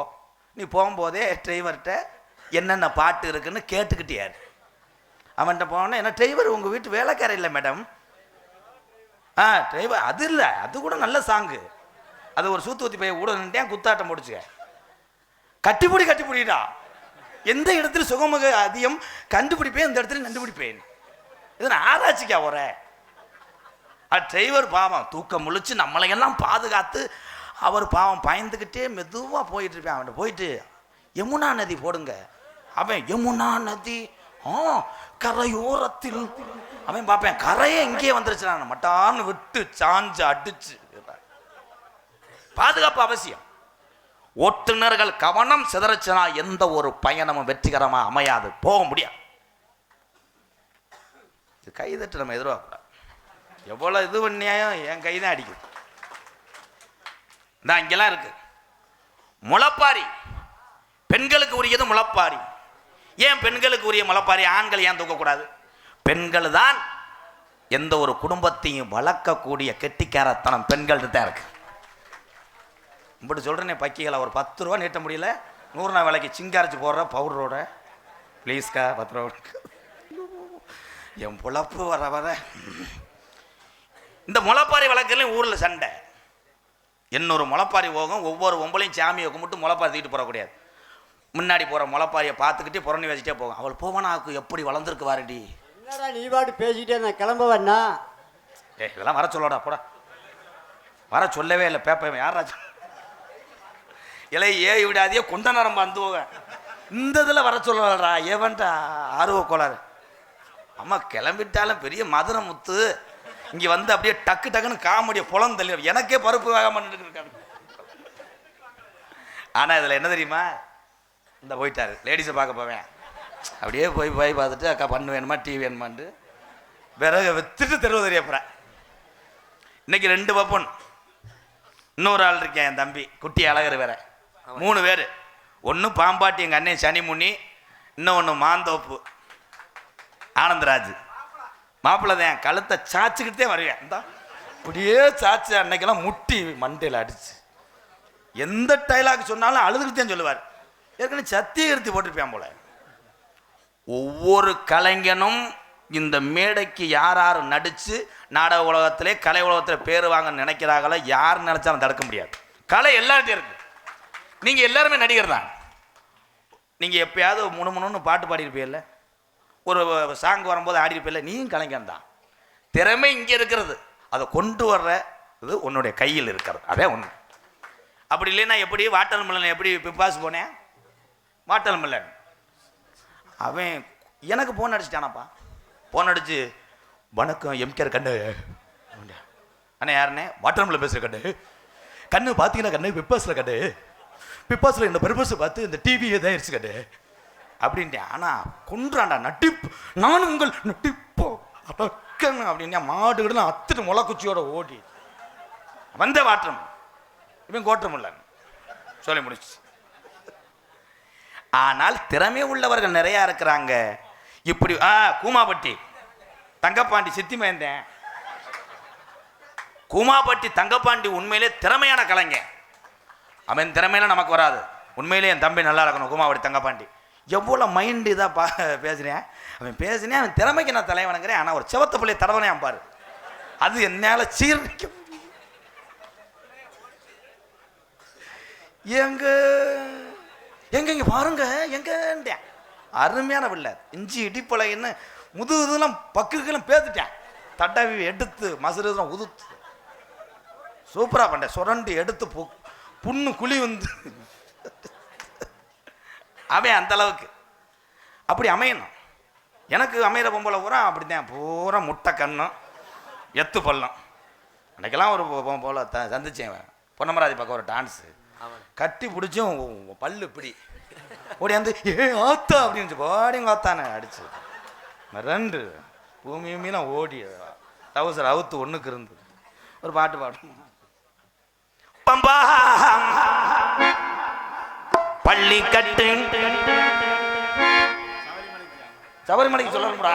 நீ போகும்போதே டிரைவர்கிட்ட என்னென்ன பாட்டு இருக்குன்னு கேட்டுக்கிட்டியார். அவன்கிட்ட போனோன்னா, என்ன டிரைவர் உங்கள் வீட்டு வேலைக்கார இல்லை மேடம். டிரைவர் அது இல்லை, அது கூட நல்ல சாங்கு. அது ஒரு சூத்துவத்தி பைய கூட நின்றேன் குத்தாட்டம் முடிச்சுக்க. கட்டிப்பிடிடா. எந்த இடத்துல சுகமுக அதிகம் கண்டுபிடிப்பேன், இந்த இடத்துல கண்டுபிடிப்பேன். இது நான் ஆராய்ச்சிக்கா வர. டிரைவர் பாவம் தூக்கம் முழிச்சு நம்மளையெல்லாம் பாதுகாத்து அவர் பாவம் பயந்துக்கிட்டே மெதுவாக போயிட்டு இருப்பேன். அவன்கிட்ட போயிட்டு யமுனா நதி போடுங்க. அவன் யமுனா நதி கரையோரத்தில். அவன் பார்ப்பேன் கரையே இங்கேயே வந்துருச்சு. நான் மட்டான்னு விட்டு சாஞ்சு அடிச்சு. பாதுகாப்பு அவசியம். ஓட்டுநர்கள் கவனம் சிதறச்சுனா எந்த ஒரு பயணமும் வெற்றிகரமாக அமையாது, போக முடியாது. கைதட்டு நம்ம எதிர்பார்க்கக்கூடாது. எவ்வளோ இது பண்ணியாயும் என் கை தான் அடிக்குது. இந்த இங்கெல்லாம் இருக்கு முளைப்பாரி. பெண்களுக்கு உரியது முளைப்பாரி. ஏன் பெண்களுக்கு உரிய முளைப்பாரி ஆண்கள் ஏன் தூக்கக்கூடாது? பெண்கள் தான் எந்த ஒரு குடும்பத்தையும் வளர்க்கக்கூடிய கெட்டிக்காரத்தனம் பெண்கள்கிட்ட தான் இருக்கு. இப்படி சொல்கிறேனே பக்கிகளை ஒரு 10 ரூபா நீட்ட முடியல. 100 நாள் விலைக்கு சிங்காரிச்சு போடுற பவுடரோட ப்ளீஸ்க்கா 10 ரூபா. என் பொழப்பு வர இந்த முளைப்பாரி வளர்க்கலையும் ஊரில் சண்டை. இன்னொரு முளைப்பாரி போகும். ஒவ்வொரு ஒம்பளையும் சாமியை கும்பிட்டு முளைப்பாரி தூக்கிட்டு போகக்கூடாது. முன்னாடி போகிற முளைப்பாரியை பார்த்துக்கிட்டே புறணி வச்சுட்டே போகும். அவள் போவனாக்கு எப்படி வளர்ந்துருக்கு வாரடி.
என்னடா நீ பாட்டு பேசிக்கிட்டே நான் கிளம்ப வேணா.
இதெல்லாம் வர சொல்லடா போட. வர சொல்லவே இல்லை. பேப்ப யாராச்சு இலை விடாதே கொண்ட நரம்பு வந்து போக. இந்த இதில் வர சொல்லடா ஏவன்டா ஆர்வ கோளாறு. அம்மா கிளம்பிட்டாலும் பெரிய மதுரை முத்து இங்கே வந்து அப்படியே டக்குன்னு காமெடியை புலந்தள்ளி எனக்கே பருப்பு வேக பண்ணிட்டு இருக்காரு. ஆனால் இதில் என்ன தெரியுமா, இந்த போயிட்டாரு லேடிஸை பார்க்க போவேன். அப்படியே போய் பார்த்துட்டு அக்கா பண்ணு வேணுமா டீ வேணுமான்ட்டு விறகு வித்துட்டு தெருவு தெரியப்புறேன். இன்னைக்கு 2 பப்பன், இன்னொரு ஆள் இருக்கேன் என் தம்பி குட்டி அழகர் வேற. 3 பேர். ஒன்று பாம்பாட்டி எங்கள் அண்ணன் சனிமுனி, இன்னொன்று மாந்தோப்பு ஆனந்தராஜ். மாப்பிள்ளை தான் கழுத்தை சாச்சுக்கிட்டே வருவேன். இந்த இப்படியே சாச்சு அன்னைக்கெல்லாம் முட்டி மண்டையில் அடிச்சு எந்த டைலாக் சொன்னாலும் அழுதுகிட்டே சொல்லுவார். ஏற்கனவே சத்தியகிருத்தி போட்டிருப்பேன் போல. ஒவ்வொரு கலைஞனும் இந்த மேடைக்கு யார் யார் நடித்து நாடக உலகத்திலே கலை உலகத்தில் பேர் வாங்க நினைக்கிறாங்களோ யார் நினைச்சாலும் தடுக்க முடியாது. கலை எல்லார்ட்டையும் இருக்கு. நீங்கள் எல்லாருமே நடிகர் தான். நீங்கள் எப்பயாவது முணுமுணுன்னு பாட்டு பாடியிருப்பீங்கல்ல, ஒரு சாங் வரும்போது ஆடிருப்பில்ல, நீயும் கலைஞன் தான். திறமை இங்கே இருக்கிறது, அதை கொண்டு வர்ற இது உன்னுடைய கையில் இருக்கிறது, அதே ஒன்று. அப்படி இல்லைன்னா எப்படி வாட்டர் மில்லன் எப்படி பிப்பாஸ் போனேன், வாட்டர் மில்லன் அவன் எனக்கு ஃபோன் அடிச்சிட்டானாப்பா. ஃபோன் அடிச்சு, வணக்கம் எம்கேஆர் கண்ணு அண்ணே, யாருண்ணே? வாட்டர் மில்லன் பேசுகிற கண்ணு. கண்ணு பார்த்தீங்கன்னா கண்ணு பிப்பாஸில் கண்ணு, பிப்பாஸில் இந்த பர்பஸ் பார்த்து இந்த டிவி இதாயிருச்சு கண்ணு அப்படின்ட்டு. ஆனால் கொன்றான்டா நட்டிப்பு, நான் உங்கள் நட்டிப்போ அப்படின்னா மாட்டுக்கிட்டு அத்துட்டு முளைக்குச்சியோட ஓடி வந்த வாட்டர் இவன் கோட்டர் மில்லன் சொல்லி முடிச்சு. ஆனால் திறமை உள்ளவர்கள் நிறையா இருக்கிறாங்க. இப்படி கூமாப்பட்டி தங்கப்பாண்டி சித்தி மேந்தேன். கூமாப்பட்டி தங்கப்பாண்டி உண்மையிலே திறமையான கலைஞன். அவன் திறமையில நமக்கு வராது. உண்மையிலே என் தம்பி நல்லா இருக்கணும். கூமாப்பட்டி தங்கப்பாண்டி எவ்வளோ மைண்டு இதாக பேசுகிறேன். அவன் பேசுனேன், அவன் திறமைக்கு நான் தலை வணங்குறேன். ஆனால் ஒரு செவத்த பிள்ளை தடவனே பாரு, அது என்னால் சீர்ணிக்க எங்க எங்க பாருங்க எங்கண்டேன். அருமையான பிள்ளை, இஞ்சி இடிப்பலைன்னு முதுகுலாம் பக்குக்கெல்லாம் பேத்துட்டேன். தடவி எடுத்து மசுரெல்லாம் உதுத்து சூப்பராக பண்ணேன். சுரண்டி எடுத்து புண்ணு குழி வந்து அவன் அந்த அளவுக்கு அப்படி அமையணும். எனக்கு அமையிற பொம்பளை பூரா அப்படித்தான், பூரா முட்டை கண்ணும் எத்து பள்ளம். அன்றைக்கெல்லாம் ஒரு போல சந்திச்சேன். பொன்னமராதி பக்கம் ஒரு டான்ஸு கட்டி பிடிச்சும் பல்லு இப்படி ஓடியாந்து ஆத்தா அப்படின்னு பாடிங்க ஆத்தானே அடிச்சு ரெண்டு பூமியெல்லாம் ஓடி டவுசர் அவுத்து ஒன்றுக்கு இருந்து ஒரு பாட்டு பாடும். பம்பா பள்ளி கட்டு சபரிமலைக்கு சொல்லணும்டா,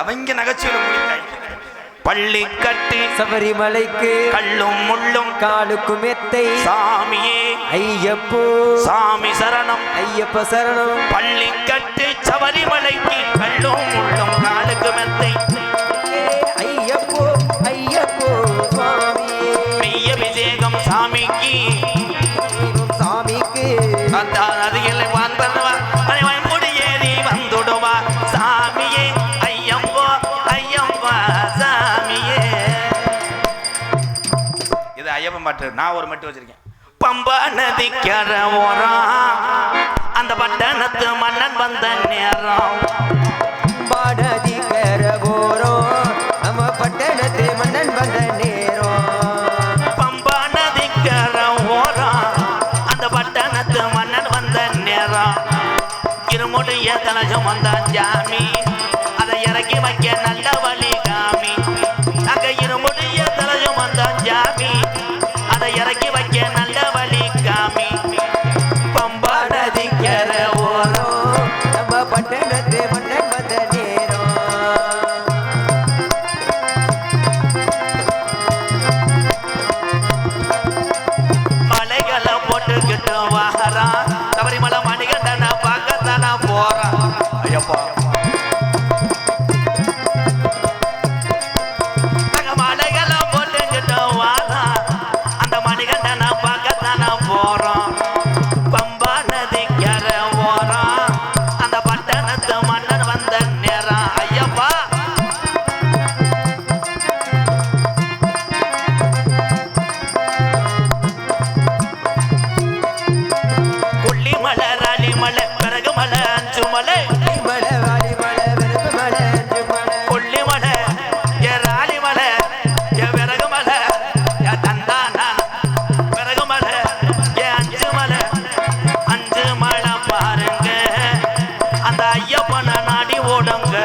அவங்க நகைச்சுவை முடித்தாங்க. பள்ளி கட்டி
சபரிமலைக்கு
கல்லும் முள்ளும்
காலுக்கு மெத்தை
சாமியே
ஐயப்போ
சாமி சரணம்
ஐயப்ப சரணம்.
பள்ளி கட்டி சபரிமலைக்கு கல்லும் முள்ளும் காலுக்கு மெத்தை
ஐயப்போ ஐயப்போ சுவாமி
மெய்ய விஜேகம் சாமிக்கு
சாமிக்கு
அதில் வந்தவா முடியேறி வந்துடுவா சாமியே ஐயப்போ ஐயப்பா சாமியே. இது ஐயப்பன் பாட்டு. நான் ஒரு மட்டும் வச்சிருக்கேன். பம்பா நதிக்கர ஓரம் அந்த பட்டணத்து மன்னன் வந்த நேரம்,
பாடதி கரவோரம் நம்ம பட்டணத்து மன்னன் வந்த நேரம்.
பம்பா நதிக்கர ஓரம் அந்த பட்டணத்து மன்னன் வந்த நேரம், இருமுடைய தலஜம் வந்தான் ஜாமி, அதை இறக்கி வைக்க நல்ல வழி காமி. அங்க இருமுடைய தலஜம் வந்தான் ஜாமி, அதை இறக்கி வைக்க நல்ல வழி காமி. பம்பா நதிக்கர ஓரம்
நம்ம பட்டணத்து மன்னன் வந்த நேரம்.
மலைகளை போட்டுக்கிட்டு வாரான் சபரிமலை மணிகண்டனை பார்க்கத்தானா போறான். ஐயப்பா மலைகளை போட்டுக்கிட்டு வாரான் அந்த மணிகண்டனை பார்க்கத்தானா போறோம். பம்பா நதிக்கர ஓரம் அந்த பட்டணத்து மன்னன் வந்த நேரம். ஐயப்பா கொல்லிமலை ராலிமலை பிறகு மலை அஞ்சு மலை,
மலை வாடி மலை வெறுப்பு மலை அஞ்சு மலை.
கொல்லிமலை ஏ ராலிமலை ஏ பிறகு மலை ஏ தந்தானா பிறகு மலை ஏ அஞ்சு மலை. அஞ்சு மலை பாருங்க அந்த ஐயப்பனை நாடி ஓடுங்க.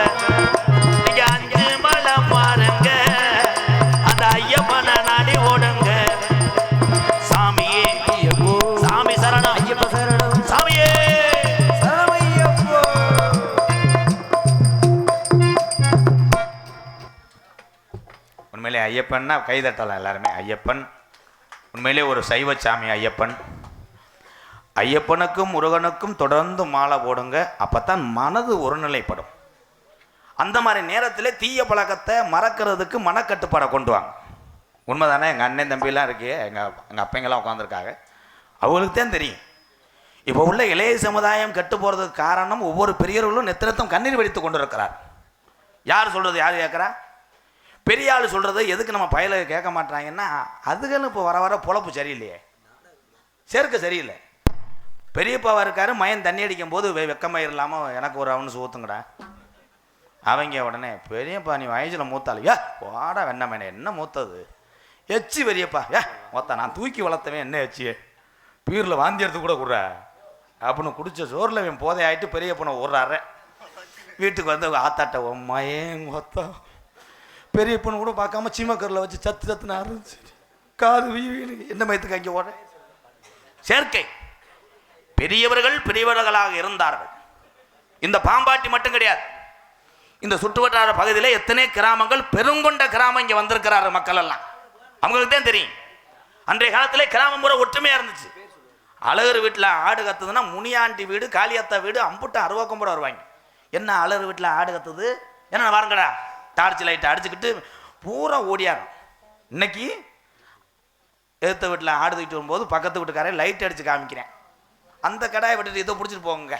நீங்க அஞ்சு மலை பாருங்க அந்த ஐயப்பனை நாடி ஓடுங்க. சாமியே
ஐயப்போ
சாமி சரணம்
ஐயப்ப சரணம்
சாமியே.
சரணம் ஐயப்போ.
உண்மையிலே ஐயப்பன்னா கைதட்டலாம் எல்லாருமே. ஐயப்பன் உண்மையிலே ஒரு சைவ சாமி ஐயப்பன். ஐயப்பனுக்கும் முருகனுக்கும் தொடர்ந்து மாலை போடுங்க, அப்போத்தான் மனது ஒருநிலைப்படும். அந்த மாதிரி நேரத்தில் தீய பழக்கத்தை மறக்கிறதுக்கு மனக்கட்டுப்பாடை கொண்டு வாங்க. உண்மைதானே? எங்கள் அண்ணன் தம்பிலாம் இருக்கு, எங்கள் அப்பைங்கெல்லாம் உட்காந்துருக்காங்க, அவங்களுக்கு தான் தெரியும். இப்போ உள்ள இளைய சமுதாயம் கெட்டு போகிறதுக்கு காரணம் ஒவ்வொரு பெரியவர்களும் நெத்திரத்தம் கண்ணீர் வடித்து கொண்டு இருக்கிறார். யார் சொல்கிறது யார் கேட்குறா? பெரிய ஆள் சொல்கிறது எதுக்கு நம்ம பயலை கேட்க மாட்டாங்கன்னா அதுகளும் இப்போ வர வர பொழப்பு சரியில்லையே, சேர்க்க சரியில்லை. பெரியப்பாவாக இருக்காரு, மயன் தண்ணி அடிக்கும் போது வெக்கமாக இல்லாமல் எனக்கு ஒரு அவனு ஊற்றுங்கடா. அவங்க உடனே பெரியப்பா நீ வயசில் மூத்தாள், ஏ வாடா வெண்ணமேனே என்ன மூத்தது எச்சி பெரியப்பா, ஏ மொத்த நான் தூக்கி வளர்த்தவன் என்ன எச்சியே பீரில் வாந்தி எடுத்து கூட குடுற அப்படின்னு குடிச்ச சோறில் இவன் போதை ஆகிட்டு பெரிய பொண்ணை ஓடுறாரு. வீட்டுக்கு வந்து ஆத்தாட்ட மயன் மொத்தா பெரிய பொண்ணு கூட பார்க்காம சீமக்கரில் வச்சு சத்து சத்துன்னு ஆரம்பிச்சு காது என்ன மயத்துக்கு அங்கே ஓட. சேர்க்கை பெரியவர்கள் பெரியவர்களாக இருந்தார்கள். இந்த பாம்பாட்டி மட்டும் கிடையாது, இந்த சுற்றுவட்டார பகுதியில் எத்தனை கிராமங்கள் பெருங்கொண்ட கிராமம் இங்கே வந்திருக்கிறாரு மக்கள் எல்லாம். அவங்களுக்கு தான் தெரியும். அன்றைய காலத்திலே கிராமம் முறை ஒற்றுமையாக இருந்துச்சு. அழகர் வீட்டில் ஆடு கத்துதுன்னா முனியாண்டி வீடு காளியாத்தா வீடு அம்புட்டு அருவாக்கம் கூட வருவாங்க. என்ன அழகர் வீட்டில் ஆடு கத்துது என்ன வாருங்கடா டார்ச் லைட்டை அடிச்சுக்கிட்டு பூரா ஓடியாரும். இன்னைக்கு எதிர்த்த வீட்டில் ஆடு தூக்கிட்டு வரும்போது பக்கத்து வீட்டுக்காரே லைட் அடித்து காமிக்கிறேன், அந்த கடாயை விட்டுட்டு இதை பிடிச்சிட்டு போங்க,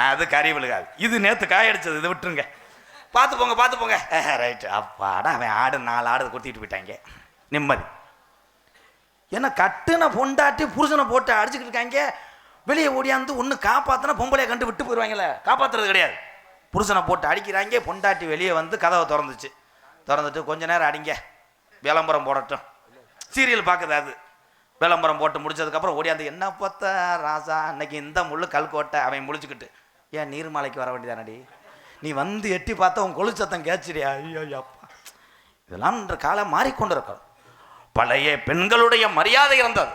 அது கறி விழுகாது, இது நேற்று காய அடிச்சது இதை விட்டுருங்க, பார்த்து போங்க பார்த்து போங்க. ரைட்டு அப்பாடா அவன் ஆடு 4 ஆடு கொடுத்திட்டு போயிட்டாங்க நிம்மதி. ஏன்னா கட்டுன பொண்டாட்டி புருஷனை போட்டு அடிச்சுக்கிட்டு இருக்காங்க. வெளியே ஓடியாந்து ஒன்று காப்பாற்றினா பொம்பளையை கண்டு விட்டு போயிடுவாங்களே, காப்பாற்றுறது கிடையாது. புருஷனை போட்டு அடிக்கிறாங்க. பொண்டாட்டி வெளியே வந்து கதவை திறந்துட்டு கொஞ்ச நேரம் அடிங்க விளம்பரம் போடட்டும், சீரியல் பார்க்குது அது. விளம்பரம் போட்டு முடிச்சதுக்கப்புறம் ஓடியாந்து என்ன பார்த்தா ராசா அன்னைக்கு இந்த முள்ளு கல்கோட்டை அவன் முழிச்சுக்கிட்டு, ஏன் நீர்மலைக்கு வர வேண்டியதானடி நீ வந்து எட்டி பார்த்தா உன் கொலுச்சத்தம் கேச்சிடியா. ஐயோ அப்பா, இதெல்லாம் இன்ற காலம் மாறிக்கொண்டு இருக்கணும். பழைய பெண்களுடைய மரியாதை இருந்தது.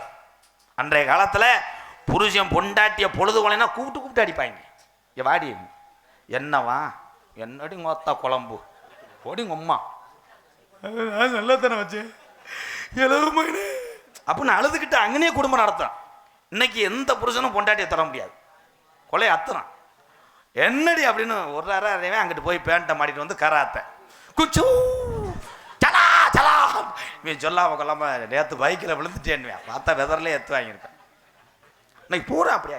அன்றைய காலத்தில் புருஷன் பொண்டாட்டிய பொழுது கொலைனா கூப்பிட்டு அடிப்பாங்க. வாடி என்னவா என்னடி மொத்தா குழம்பு ஓடிங்க அம்மா நல்லதானே வச்சு அப்படின்னு அழுதுகிட்டு அங்கனே குடும்பம் நடத்தான். இன்னைக்கு எந்த புருஷனும் பொண்டாட்டியை தர முடியாது, கொலை அத்துறான். என்னடி அப்படின்னு ஒரு அறையவே அங்கிட்டு போய் பேண்ட்டை மாட்டிட்டு வந்து கராத்த குச்சு சலா சலா இவன் சொல்லாம கொல்லாம நேற்று பைக்கில் விழுந்துட்டேன்னு பார்த்தா வெதர்லேயே எடுத்து வாங்கியிருப்பேன். இன்னைக்கு பூரா அப்படியா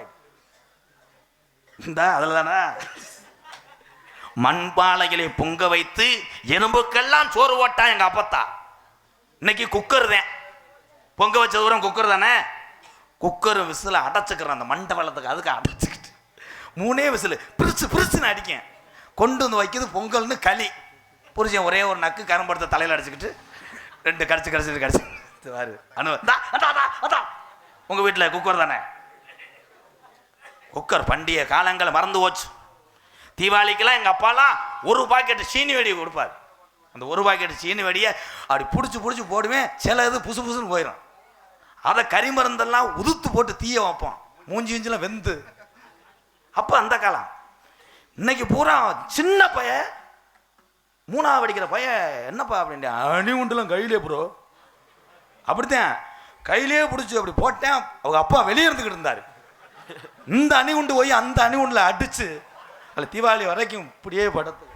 இந்த அதில் தானே மண்பானைகளை பொங்க வைத்து எறும்புக்கெல்லாம் சோறு ஓட்டான் எங்கள் அப்பத்தா. இன்னைக்கு குக்கர் தான் பொங்க வச்ச தூரம் குக்கர் தானே, குக்கர் விசில் அடைச்சிக்கிறேன் அந்த மண்டை வெள்ளத்துக்கு, அதுக்கு அடைச்சிக்கிட்டு 3 விசில் பிரிச்சுன்னு அடிக்கேன். கொண்டு வந்து வைக்கிது பொங்கல்னு களி. புரிஞ்சேன் ஒரே ஒரு நக்கு கரும்படுத்த தலையில் அடிச்சுக்கிட்டு 2 கடிச்சு வாரு அதான் உங்கள் வீட்டில் குக்கர் தானே. குக்கர் பண்டிகை காலங்கள் மறந்து போச்சு. தீபாவளிக்கெல்லாம் எங்கள் அப்பாலாம் 1 பாக்கெட்டு சீனி வெடி கொடுப்பார். அந்த 1 பாக்கெட்டு சீனி வெடியை அப்படி பிடிச்சி போடுவேன். சில இது புசுன்னு போயிடும். அதை கரிமருந்தெல்லாம் உதுத்து போட்டு தீய வைப்போம், மூஞ்சிலாம் வெந்து. அப்போ அந்த காலம். இன்னைக்கு பூரா சின்ன பையன் 3ஆவது படிக்கிற பையன் என்னப்பா அப்படின்ட்டு அணி உண்டுலாம் கையிலே ப்ரோ அப்படித்தான் கையிலே பிடிச்சி அப்படி போட்டேன். அவங்க அப்பா வெளியே இருந்துக்கிட்டு இருந்தார். இந்த அணி உண்டு போய் அந்த அணி உண்டில் அடிச்சு அதில் தீபாவளி வரைக்கும் இப்படியே படத்து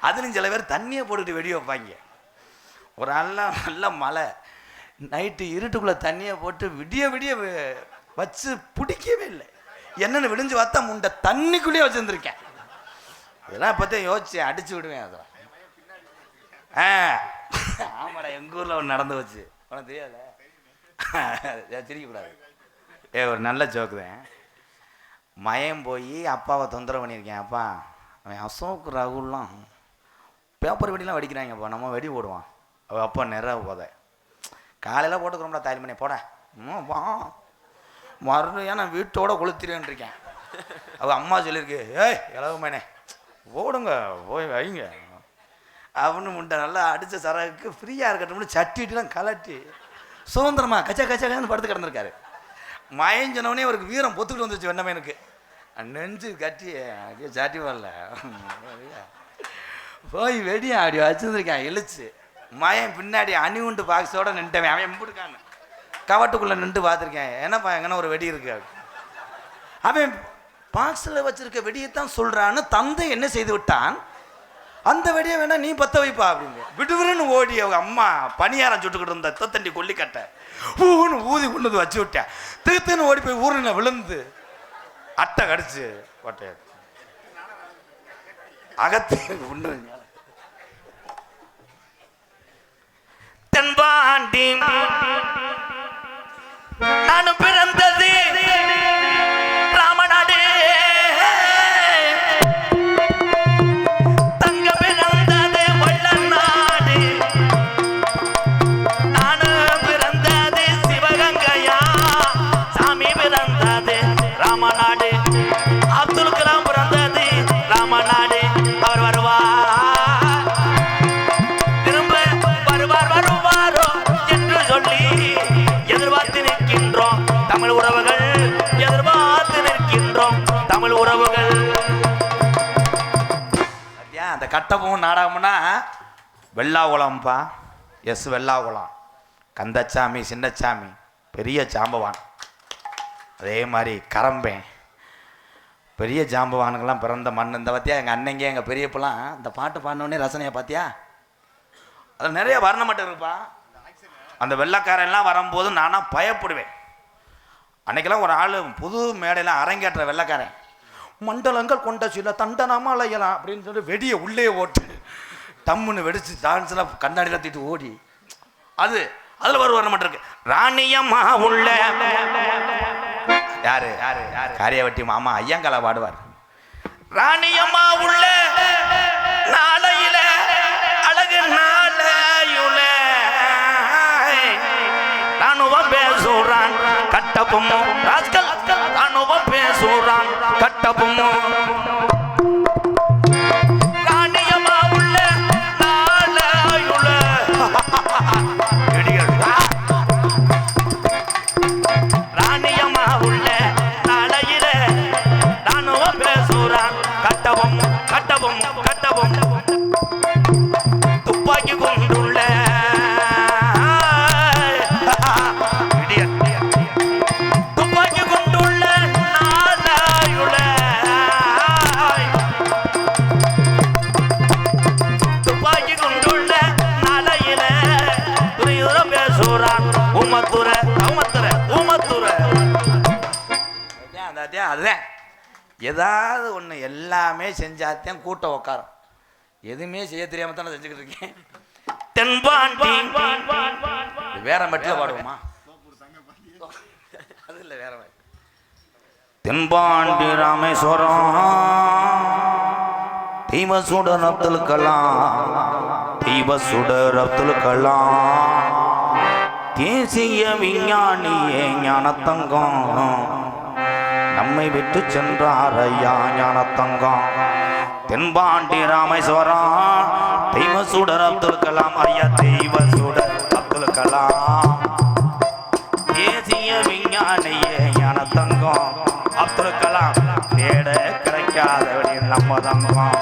அதுலையும் சில பேர் தண்ணியை போட்டுக்கிட்டு வெடி வைப்பாங்க. ஒரு நல்ல மழை நைட்டு இருட்டுக்குள்ளே தண்ணியை போட்டு விடிய வச்சு பிடிக்கவே இல்லை. என்னென்னு விடிஞ்சு பார்த்தா முண்டை தண்ணிக்குள்ளேயே வச்சுருந்துருக்கேன். இதெல்லாம் இப்போத்தான் யோசிச்சேன், அடிச்சு விடுவேன். அதெல்லாம் ஆமாடா எங்கள் ஊரில் ஒன்று நடந்து வச்சு உனக்கு தெரியாத சிரிக்கக்கூடாது. ஒரு நல்ல ஜோக்கு தான். மயம் போய் அப்பாவை தொந்தரவு பண்ணியிருக்கேன். அப்பா அவன் அசோக் ராகுல்லாம் பேப்பர் வெடிலாம் வெடிக்கிறாங்கப்பா, நம்ம வெடி போடுவான். அவள் அப்பா நிறைய போத காலையில் போட்டுக்கிறோம்டா தாய்மணி போட மறுபடியும் நான் வீட்டோட கொளுத்திருவேன் இருக்கேன். அவள் அம்மா சொல்லியிருக்கு, ஏய் இளவுமேனே போடுங்க போய் வைங்க அவனு முண்டை நல்லா அடித்த சரகுக்கு ஃப்ரீயாக இருக்கட்டும்னு சட்டிட்டுலாம் கலட்டி சுதந்திரமா கச்சன்னு படுத்து கிடந்திருக்காரு. மயஞ்சனவனே அவருக்கு வீரம் பொத்துக்கிட்டு வந்துச்சு. வெண்ணமேனுக்கு நெஞ்சு கட்டி அப்படியே சாட்டி வரல போய் வெடியை அப்படி வச்சுருந்துருக்கேன் இழுச்சு. மயம் பின்னாடி அணி உண்டு பாக்ஸோட நின்றுவன். அவன் எம்பிடுக்கான்னு கவட்டுக்குள்ளே நின்று பார்த்துருக்கேன். என்னப்பா எங்கன்னா ஒரு வெடி இருக்கு. அவன் பாக்ஸில் வச்சிருக்க வெடியைத்தான் சொல்கிறான்னு தந்தை என்ன செய்து விட்டான், அந்த வெடியை வேணா நீ பற்ற வைப்பா அப்படின்னு விடுவிடுன்னு ஓடி அவங்க அம்மா பணியாரம் சுட்டுக்கிட்டு இருந்த தத்தண்டி கொல்லிக்கட்டை ஊன்னு ஊதி கொண்டு வந்து வச்சு விட்டேன். திருத்துன்னு ஓடி போய் ஊரில் விழுந்து அட்டை கடிச்சு கொட்டைய அகத்தி உண்டு. தென்பாண்டி நானும் பிறந்தது ராமநாடு, தங்க பிறந்தது வள்ளநாடு, நானும் பிறந்தது சிவகங்கையா, சாமி பிறந்தது ராமநாடு, அப்துல் கலாம் பிறந்தது ராமநாடு. அவர் வருவார், திரும்ப வருவார் வருவாரோ என்று சொல்லி எதிர்பார்த்து நிற்கின்றோம் தமிழ் உறவுகள், எதிர்பார்த்து நிற்கின்றோம் தமிழ் உறவுகள். அந்த கட்டமும் நாடகம்னா வெள்ளாகுளம்ப்பா. எஸ் வெள்ளாகுளம் கந்தச்சாமி சின்னச்சாமி பெரிய ஜாம்பவான். அதே மாதிரி கரம்பேன் பெரிய ஜாம்பவானுங்கெல்லாம் பிறந்த மண். இந்த பார்த்தியா எங்கள் அன்னைங்க எங்கள் பெரியப்பெல்லாம் இந்த பாட்டு பாடினோடனே ரசனையை பார்த்தியா, அதில் நிறைய வர்ண மட்டும் இருக்குப்பா. அந்த வெள்ளைக்காரெல்லாம் வரும்போது நானாக பயப்படுவேன். அன்றைக்கெல்லாம் ஒரு ஆள் புது மேடையெல்லாம் அரங்கேற்ற வெள்ளைக்காரன் மண்டலங்கள் கொண்ட சில தண்டனமாக அலையலாம் அப்படின்னு சொல்லி வெடியை உள்ளே ஓட்டு டம்முன்னு வெடிச்சு டான்ஸ்லாம் கண்ணாடியில் தீட்டு ஓடி அது அதில் வர மட்டும் இருக்கு. ராணியம்மா உள்ள யாரு யாரு யாரு காரியவட்டி மாமா ஐயங்கால பாடுவார். ராணியம்மா உள்ள நாளையில அழகு நாளையுல ராணுவம் பேசுறான் கட்டப்பும் ராஸ்கல், ராணுவம் பேசுறான் கட்டப்பும். ராணியம்மா உள்ள நாளையுல ராணியம்மா உள்ள நாளையில ராணுவம் பேசுறான் கட்டவும் கட்டவும் கட்டவும். துப்பாக்கி கொண்டுள்ள துப்பாக்கி கொண்டுள்ள நாளையுல துப்பாக்கி கொண்டுள்ள நாளையில துறையுறம் பேசுறான் உமத்துறை உமத்துறை உமத்துறை. அதுதான் ஏதாவது ஒன்று எல்லாமே செஞ்சாத்தான் கூட்டம் உட்காரும். எதுவுமே செய்ய தெரியாம தான் செஞ்சுக்கிட்டு இருக்கேன். தென்பாண்டி வேற மெட்டில் பாடுவோமா? அது இல்லை வேற மாதிரி. தென்பாண்டி ராமேஸ்வரம் தெய்வ சுடர் அப்துல் கலாம், தெய்வ சுடர் அப்துல் கலாம், தேசிய விஞ்ஞானியே ஞானத்தங்கம், நம்மை விட்டு சென்றார் ஐயா ஞானத்தங்கம். தென்பாண்டி ராமேஸ்வரம் தெய்வ சுடர் அப்துல் கலாம், ஐயா தெய்வ சுடர் அப்துல் கலாம், தேசிய விஞ்ஞானியே ஞானத்தங்கம் அப்துல் கலாம், தேட கிடைக்காதவடி நம்ம தங்கம்.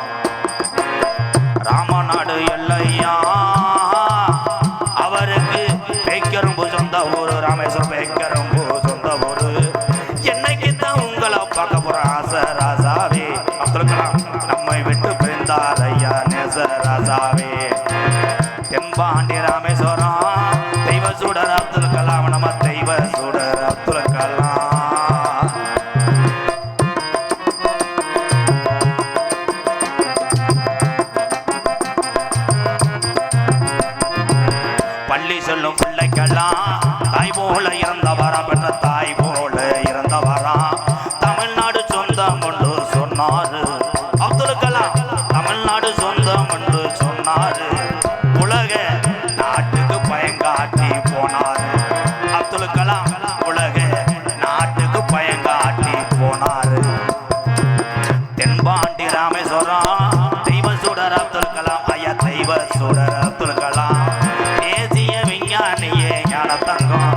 ராமநாடு எல்லையா அவருக்கு பேக்கரும்பு சொந்த ஊரு, ராமேஸ்வரம் பேக்கரும்பு சொந்த ஊரு. என்னைக்கு தான் உங்களை பார்க்க போற ஆசை ராசாவே அப்துல் கலாம் நம்மை விட்டு பிரிந்தார் ஐயா நேச ராசாவே. தென்பாண்டி ராமேஸ்வரம் தெய்வ சுடர் அப்துல் கலாம், நம்ம தெய்வ சுடர் அப்துல் கலாம். பள்ளி சொல்லும் பிள்ளைக்கெல்லாம் தாய் போல இறந்தவரா, பெற்ற தாய் போல இறந்தவரா, தமிழ்நாடு சொந்தம் என்று சொன்னாரு அப்துல் கலாம், தமிழ்நாடு சொந்தம் என்று சொன்னாரு. உலக நாட்டுக்கு பயங்காட்டி போனாரு அப்துல் கலாம், உலக நாட்டுக்கு பயங்காட்டி போனாரு. தென்பாண்டி ராமேஸ்வரம் தெய்வ சுடர் அப்துல் கலாம், ஐயா தெய்வ சுடர் அப்துல் கலாம், தேசிய விஞ்ஞானியே ஞானத்தங்கம்,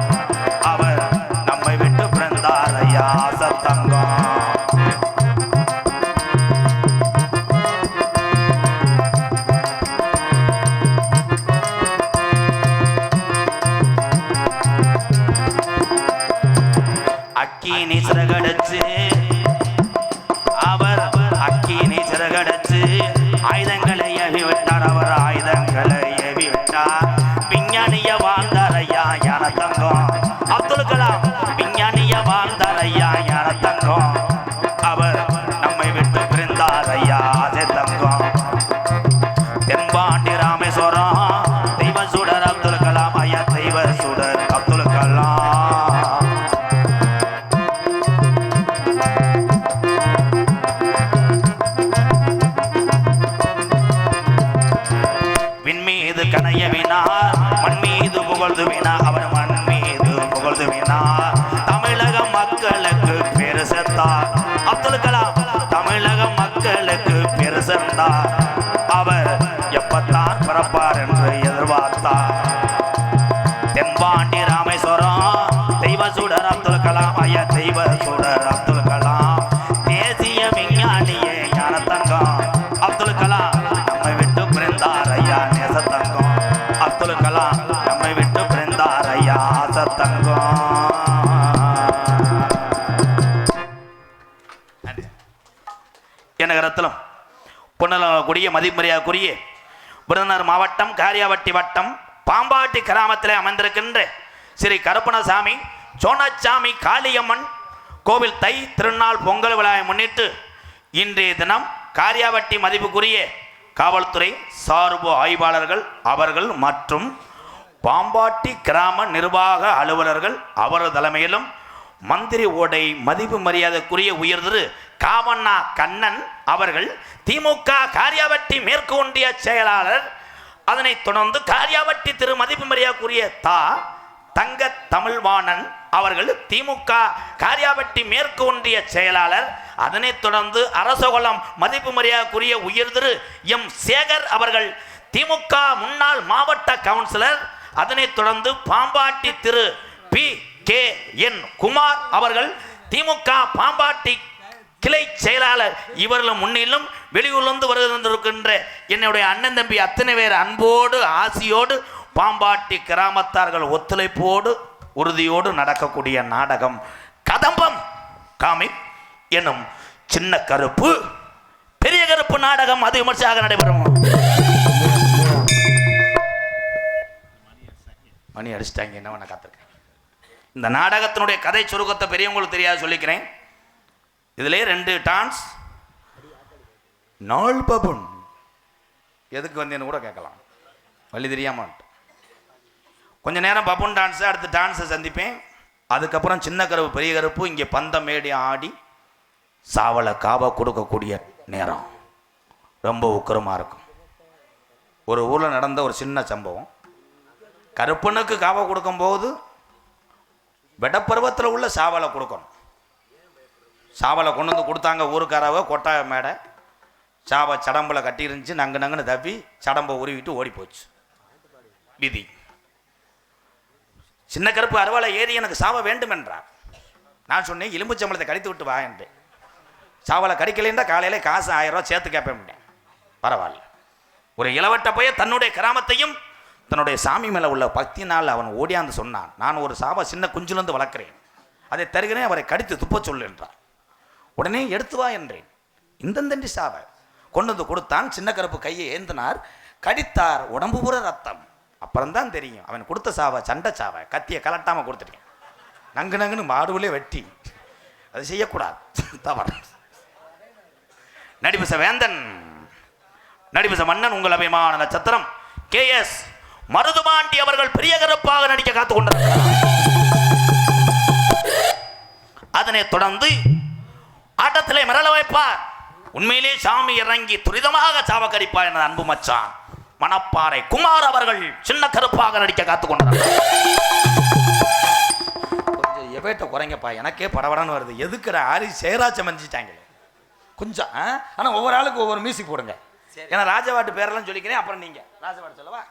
அவர் நம்மை விட்டு பிறந்தார் ஐயா சத்தங்கம். அக்கினி சிறகடிச்சு அவர் அக்கினி சிறகடிச்சு ஆயுதங்களை ஞான தங்கம். அப்துல் கலாம் விஞ்ஞானிய வாழ்ந்தார் ஐயா ஞான தங்கம். அவர் நம்மை விட்டு பிரிந்தார் ஐயா ஆசை தங்கம். தென்பாண்டி ராமேஸ்வரம் தெய்வ சுடர் அப்துல் கலாம் ஐயா தெய்வ சுடர் அப்துல் கலாம். விண்மீது கனைய வினார் மண் மீது புகழ்ந்து வினார் அவர் மண் மீது புகழ்ந்து வினார். தமிழக மக்களுக்கு பெரு சேர்த்தார் அப்துல் கலாம். தமிழக மக்களுக்கு பெரு சேர்ந்தார். அவர் எப்பத்தான் பிறப்பார் என்று எதிர்பார்த்தார். தென்பாண்டி ராமேஸ்வரம் தெய்வ சுடர் அப்துல் கலாம் ஐயா தெய்வ சுடர் அப்துல் கலாம். தேசிய விஞ்ஞானியே ஞான தங்கம் அப்துல் கலாம் நம்மை விட்டு பிரிந்தார் ஐயா நேச தங்கம். அப்துல் கலாம் நம்மை விட்டு பிரிந்தார் ஐயா ஆசை தங்கம். நகரத்திலும் பொன்னலக்கூடிய மதிமரியாதைக்குரிய விருதுநகர் மாவட்டம் காரியாவட்டி வட்டம் பாம்பாட்டி கிராமத்திலே அமைந்திருக்கின்ற ஸ்ரீ கருப்பணசாமி சோனச்சாமி காளியம்மன் கோவில் தை திருநாள் பொங்கல் விழாவை முன்னிட்டு இன்றைய தினம் காரியாவட்டி மதிப்புக்குரிய காவல்துறை சார்பு ஆய்வாளர்கள் அவர்கள் மற்றும் பாம்பாட்டி கிராம நிர்வாக அலுவலர்கள் அவரது தலைமையிலும் மந்திரி ஓடை மதிப்பு மரியாதைக்குரிய உயர் திரு காவண்ணா கண்ணன் அவர்கள் திமுக காரியாவட்டி மேற்கு ஒன்றிய செயலாளர், அதனைத் தொடர்ந்து காரியாவட்டி திரு மதிப்பு மரியாதைக்குரிய தங்க தமிழ்வாணன் அவர்கள் திமுக காரியாவட்டி மேற்கு ஒன்றிய செயலாளர், அதனைத் தொடர்ந்து அரசகுளம் மதிப்பு மரியாதைக்குரிய உயர் திரு எம் சேகர் அவர்கள் திமுக முன்னாள் மாவட்ட கவுன்சிலர், அதனைத் தொடர்ந்து பாம்பாட்டி திரு PKN குமார் அவர்கள் திமுக பாம்பாட்டி கிளை செயலாளர். இவர்கள் முன்னிலும் வெளியூர்லிருந்து வருகின்ற என்னுடைய அண்ணன் தம்பி அத்தனை பேர் அன்போடு ஆசியோடு பாம்பாட்டி கிராமத்தார்கள் ஒத்துழைப்போடு உறுதியோடு நடக்கக்கூடிய நாடகம் கதம்பம் காமிக் எனும் சின்ன கருப்பு பெரிய கருப்பு நாடகம் அது விமர்சையாக நடைபெறும். மணி அடிச்சிட்டாங்க, என்ன பண்ண காத்திருக்கேன். இந்த நாடகத்தினுடைய கதை சுருக்கத்தை பெரியவங்களுக்கு தெரியாது சொல்லிக்கிறேன். இதிலே 2 டான்ஸ் நாள் பபுன் எதுக்கு வந்தேன்னு கூட கேட்கலாம், வழி தெரியாமல். கொஞ்ச நேரம் பபுன் டான்ஸு, அடுத்து டான்ஸை சந்திப்பேன். அதுக்கப்புறம் சின்ன கருப்பு பெரிய கருப்பு இங்கே பந்தம் மேடி ஆடி சாவலை காவா கொடுக்கக்கூடிய நேரம் ரொம்ப உக்கரமாக இருக்கும். ஒரு ஊரில் நடந்த ஒரு சின்ன சம்பவம். கருப்பனுக்கு காவா கொடுக்கும்போது வெடப்பருவத்தில் உள்ள சாவலை கொடுக்கணும். சாவலை கொண்டு வந்து கொடுத்தாங்க ஊருக்காரவ கொட்டாய மேடை. சாவை சடம்பில் கட்டி இருந்துச்சு, நங்குன்னு தப்பி சடம்பை உருவிட்டு ஓடி போச்சு. விதி. சின்ன கருப்பு அறுவாலை ஏறி எனக்கு சாவை வேண்டும் என்றார். நான் சொன்னேன் எலும்பு சம்பளத்தை கடித்து விட்டு வா என்றேன். சாவலை கடிக்கலைன்னா காலையில் காசு 1000 ரூபா சேர்த்து கேட்பேன். பரவாயில்ல. ஒரு இளவட்ட போய் தன்னுடைய கிராமத்தையும் தன்னுடைய சாமி மேலே உள்ள பக்தினால் அவன் ஓடியாந்து சொன்னான், நான் ஒரு சாவை சின்ன குஞ்சிலிருந்து வளர்க்கிறேன், அதை தருகிறேன், அவரை கடித்து துப்ப சொல்லு என்றார். உடனே எடுத்து வா என்றேன். இந்தந்தண்டி சாவை கொண்டு வந்து கொடுத்தான். சின்ன கருப்பு கையை ஏந்தினார், கடித்தார், உடம்பு பூரா ரத்தம். அப்புறம்தான் தெரியும் அவன் கொடுத்த சாவை சண்டை சாவை, கத்தியை கலட்டாமல் கொடுத்துட்டேன். நங்குன்னு மாடுவிலே வெட்டி, அது செய்யக்கூடாது, தவறு. நடிபச வேந்தன், நடிபச மன்னன், உங்கள் அபிமான நட்சத்திரம் KS மருதுபாண்டி அவர்கள் பெரிய கருப்பாக நடிக்க காத்துக் கொண்டிருக்கிறார். அதனைத் தொடர்ந்து ஆட்டத்திலே மிரள வைப்பார். உண்மையிலே சாமி இறங்கி துரிதமாக சாவக்கடிப்பார் என அன்பு மச்சான் மணப்பாறை குமார் அவர்கள் சின்ன கருப்பாக நடிக்க காத்துக் கொண்டிருக்கிறார். கொஞ்சம் எவேட்ட குறைங்கப்பா, எனக்கே படபடன்னு வருது. எதுக்குற ஆரி சேராச்சம் மஞ்சிட்டாங்க கொஞ்சம். ஆனால் ஒவ்வொரு ஆளுக்கு ஒவ்வொரு மியூசிக் போடுங்க. ஏன்னா ராஜவாட்டு பேரெல்லாம் சொல்லிக்கிறேன், அப்புறம் நீங்க ராஜவாட்டு சொல்லவா.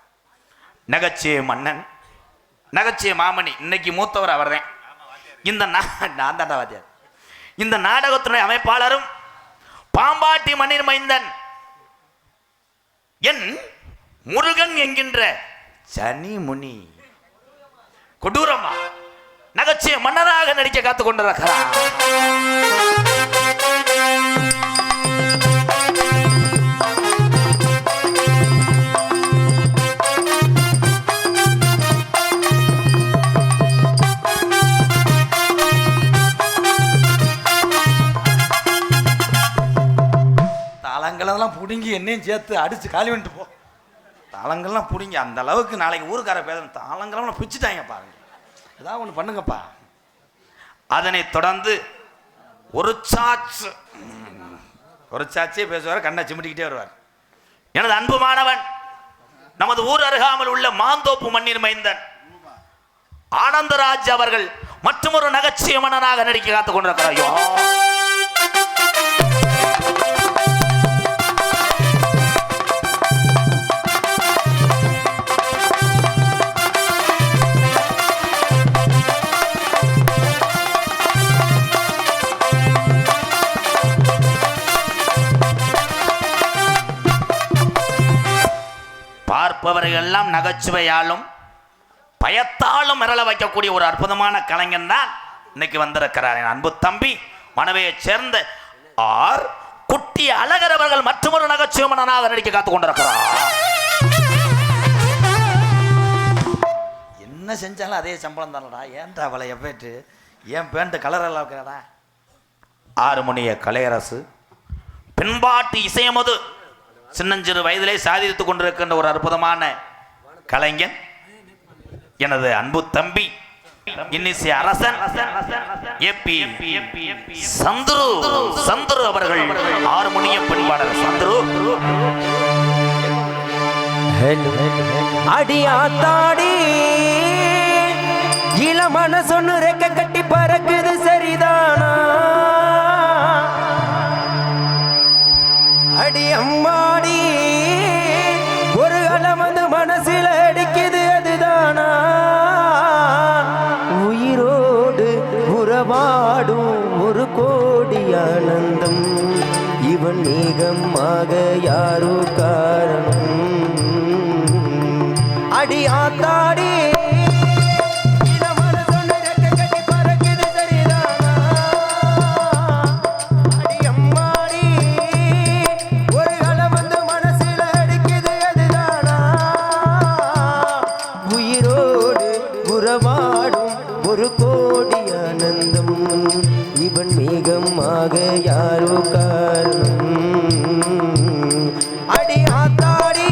நகைச்சிய மன்னன், நகைச்சிய மாமணி, இன்னைக்கு மூத்தவர் அவர் தான். இந்த நான் தாண்டா வாத்தியார். இந்த நாடகத்தினுடைய அமைப்பாளரும் பாம்பாட்டி மன்னிர் மைந்தன் என் முருகன் என்கின்ற சனி முனி கொடூரமா நகைச்சிய மன்னராக நடிக்க காத்துக் கொண்டிருக்கிறார். பிடுங்கி என்னையும் சேர்த்து அடிச்சு காலி வந்துட்டு போ. தாளங்கள்லாம் பிடிங்க அந்த அளவுக்கு நாளைக்கு ஊருக்கார பேசணும். தாளங்கள்லாம் பிச்சுட்டாங்க பாருங்க. ஏதாவது ஒன்று பண்ணுங்கப்பா. அதனை தொடர்ந்து ஒரு சாட்சியே பேசுவார். கண்ணை சிமிட்டிக்கிட்டே வருவார். எனது அன்பு மாணவன் நமது ஊர் அருகாமல் உள்ள மாந்தோப்பு மண்ணின் மைந்தன் ஆனந்தராஜ் அவர்கள் மற்றொரு நகைச்சுவை மன்னனாக நடிக்க காத்துக் கொண்டிருக்கிறார். பார்ப்பவர்கள் எல்லாம் நகைச்சுவையாலும் பயத்தாலும் மிரள வைக்கக்கூடிய ஒரு அற்புதமான கலைஞன் தான் இன்னைக்கு வந்திருக்கிறார். என் அன்பு தம்பி மனைவியை சேர்ந்த ஆர் குட்டி அழகர் அவர்கள் மற்றொரு நகைச்சுவை மன்னனாக நடிக்க காத்துக் கொண்டிருக்கிறார். என்ன செஞ்சாலும் அதே சம்பளம் தானடா. ஏன்டா அவளை எவ்வளவு ஏன் பேண்ட் கலர் எல்லாம் இருக்கிறடா. ஆறுமணிய கலையரசு பின்பாட்டு இசையமது சின்னஞ்சிறு வயதிலே சாதித்துக் கொண்டிருக்கின்ற ஒரு அற்புதமான கலைஞன் எனது அன்பு தம்பி இன்னிசை அரசன் ஏபி சந்துரு அவர்கள் ஹார்மோனிய பண்பாளர் சந்துரு.
அடியாத்தாடி இளமன சொன்னு ரெக்க கட்டி பறக்குது சரிதானா? அடி அம்மாடி ஒரு அலம் வந்து மனசில அடிக்குது அதுதானா? உயிரோடு உறவாடும் ஒரு கோடி ஆனந்தம் இவன் மேகமாக யாரோ காரணம். அடி ஆத்தாடி ஒரு கோடி ஆனந்தம் இவன் மேகமாக யாரோ காரணம். அடி ஆத்தாடி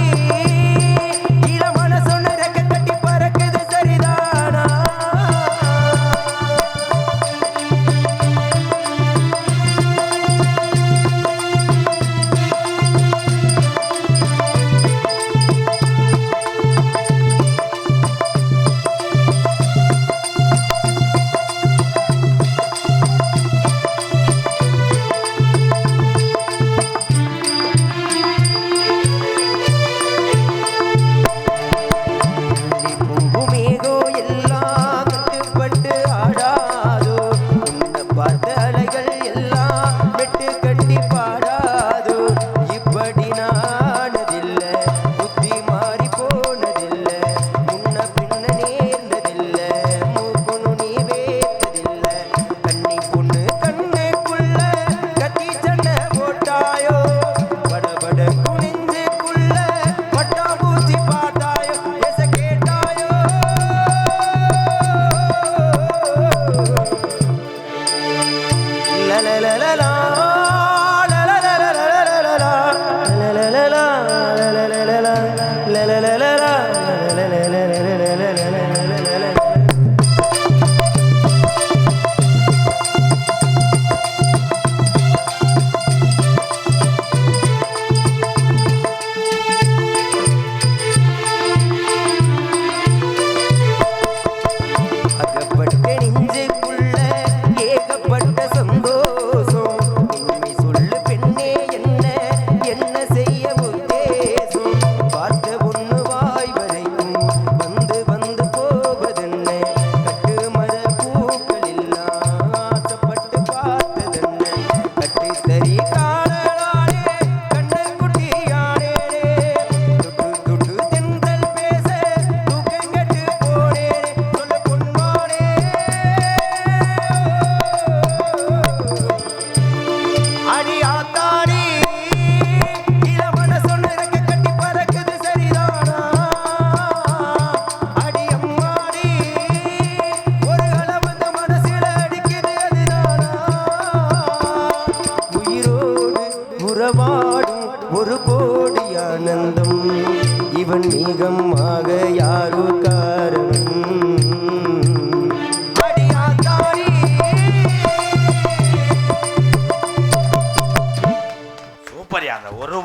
இளமன சொன்ன ரெக்க கட்டி பறக்குது சரிதானா?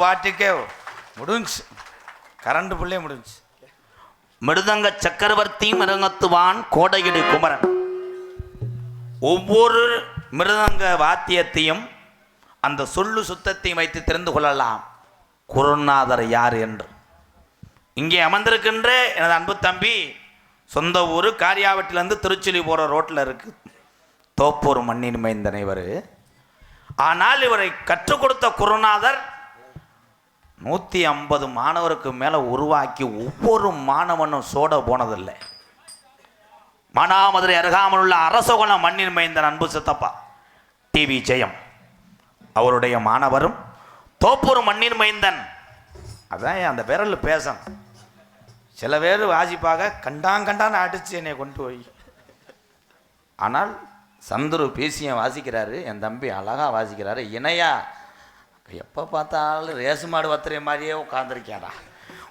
பாட்டுக்கே முடிஞ்சு, கரண்ட் புள்ளே முடிஞ்சு. மிருதங்க சக்கரவர்த்தி மிருதங்கத்துவான் கோடையடி குமரன். ஒவ்வொரு மிருதங்க வாத்தியத்தையும் அந்த சொல்லு சுத்தத்தையும் வைத்து தெரிந்து கொள்ளலாம் குருநாதர் யார் என்று. இங்கே அமர்ந்திருக்கின்ற எனது அன்பு தம்பி சொந்த ஊர் காரியாவட்டிலேருந்து திருச்சுலி போகிற ரோட்டில் இருக்குது. தோப்பூர் மண்ணின் மைந்தன் இவர். ஆனால் இவரை கற்றுக் கொடுத்த குருநாதர் 150 மாணவருக்கு மேலே உருவாக்கி ஒவ்வொரு மாணவனும் சோட போனதில்லை. மானாமதுரை அருகாமல் உள்ள அரசகுலம் மண்ணின் மைந்தன் அன்பு சித்தப்பா டிவி ஜெயம் அவருடைய மாணவரும் தோப்பூர் மண்ணின் மைந்தன். அதான் அந்த விரல் பேசணும். சில பேர் வாசிப்பாக கண்டான்னு அடித்து என்னை கொண்டு போய். ஆனால் சந்துரு பேசிய வாசிக்கிறாரு, என் தம்பி அழகாக வாசிக்கிறாரு. இணையா எப்போ பார்த்தாலும் ரேசு மாடு வத்துற மாதிரியே உட்காந்துருக்கேடா.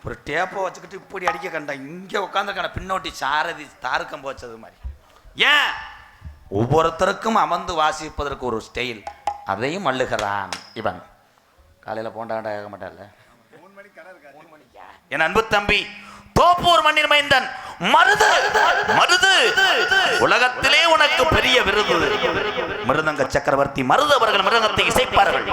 ஒரு டேப்பை வச்சுக்கிட்டு இப்படி அடிக்க கண்டேன். இங்கே உட்காந்துருக்கான பின்னோட்டி சாரதி தாருக்கம் போச்சது மாதிரி. ஏன் ஒவ்வொருத்தருக்கும் அமர்ந்து வாசிப்பதற்கு ஒரு ஸ்டைல், அதையும் அள்ளுகிறான் இவன். காலையில் போண்டாண்டா கேட்க மாட்டான்ல. என் அன்பு தம்பி தோப்பூர் மண்ணின் மைந்தன் மருது. மருது உலகத்திலே உனக்கு பெரிய விருது. மிருதங்க சக்கரவர்த்தி மருது அவர்கள் மிருதங்கத்தை இசைப்பார்கள்.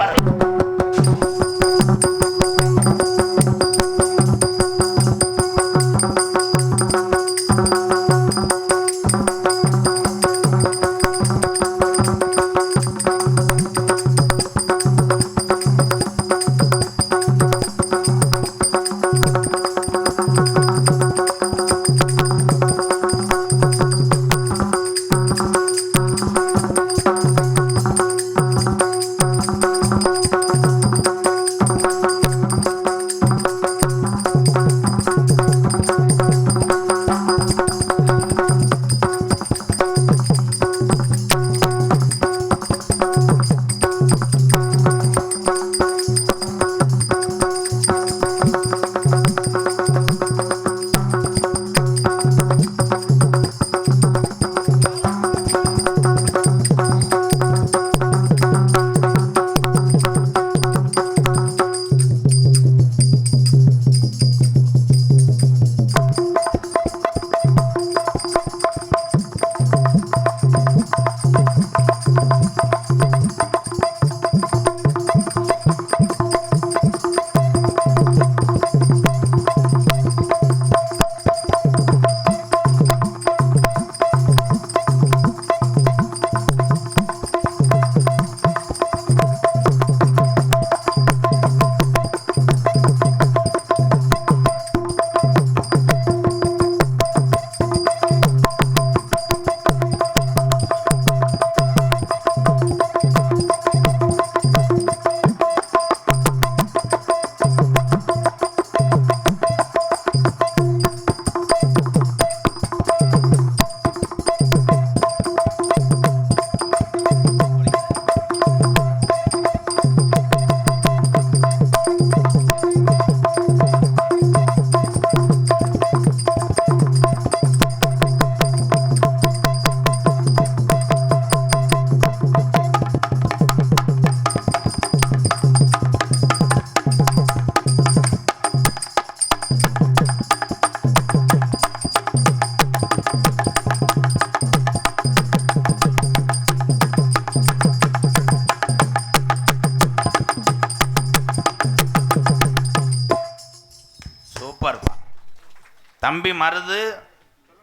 தம்பி மருது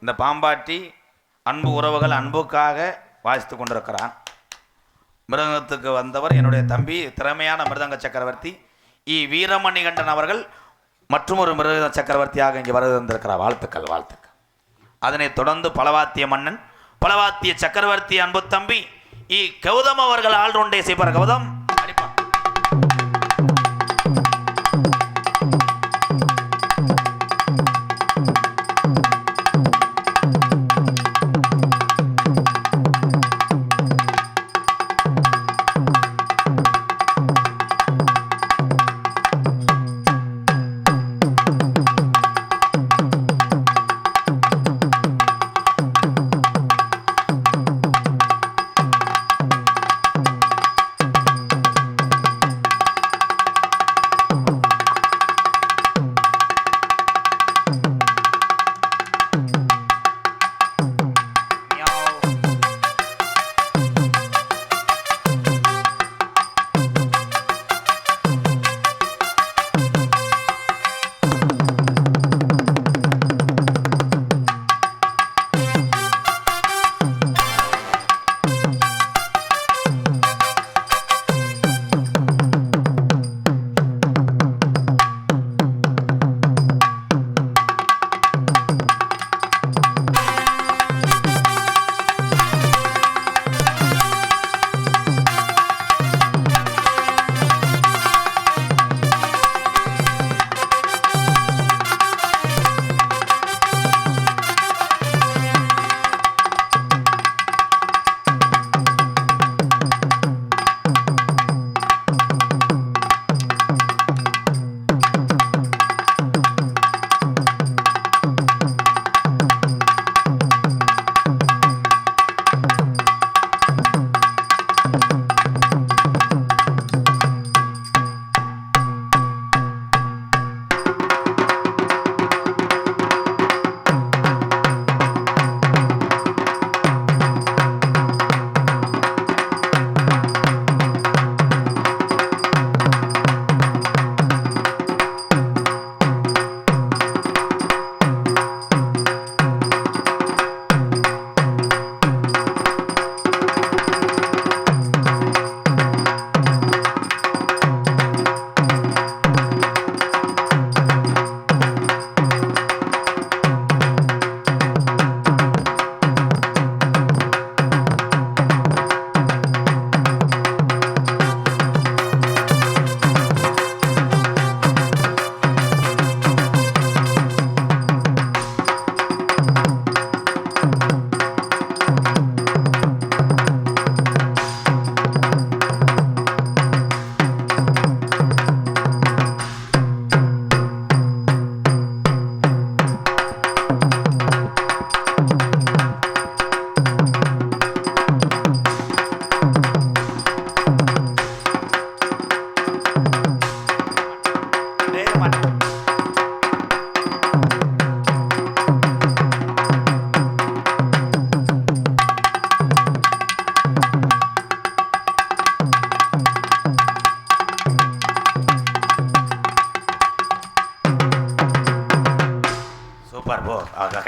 இந்த பாம்பாட்டி அன்பு உறவுகள் அன்புக்காக வாசித்து கொண்டிருக்கிறான். மிருதங்கத்துக்கு வந்தவர் என்னுடைய தம்பி திறமையான மிருதங்க சக்கரவர்த்தி வீரமணிகண்டன் அவர்கள் மற்றும் ஒரு மிருதங்க சக்கரவர்த்தியாக இங்கே வருது வந்திருக்கிறார். வாழ்த்துக்கள் வாழ்த்துக்கள். அதனைத் தொடர்ந்து பலவாத்திய மன்னன் பலவாத்திய சக்கரவர்த்தி அன்பு தம்பி கௌதம் அவர்கள் ஆல்ரவுண்டை செய்வார். கௌதம் அடிப்பா.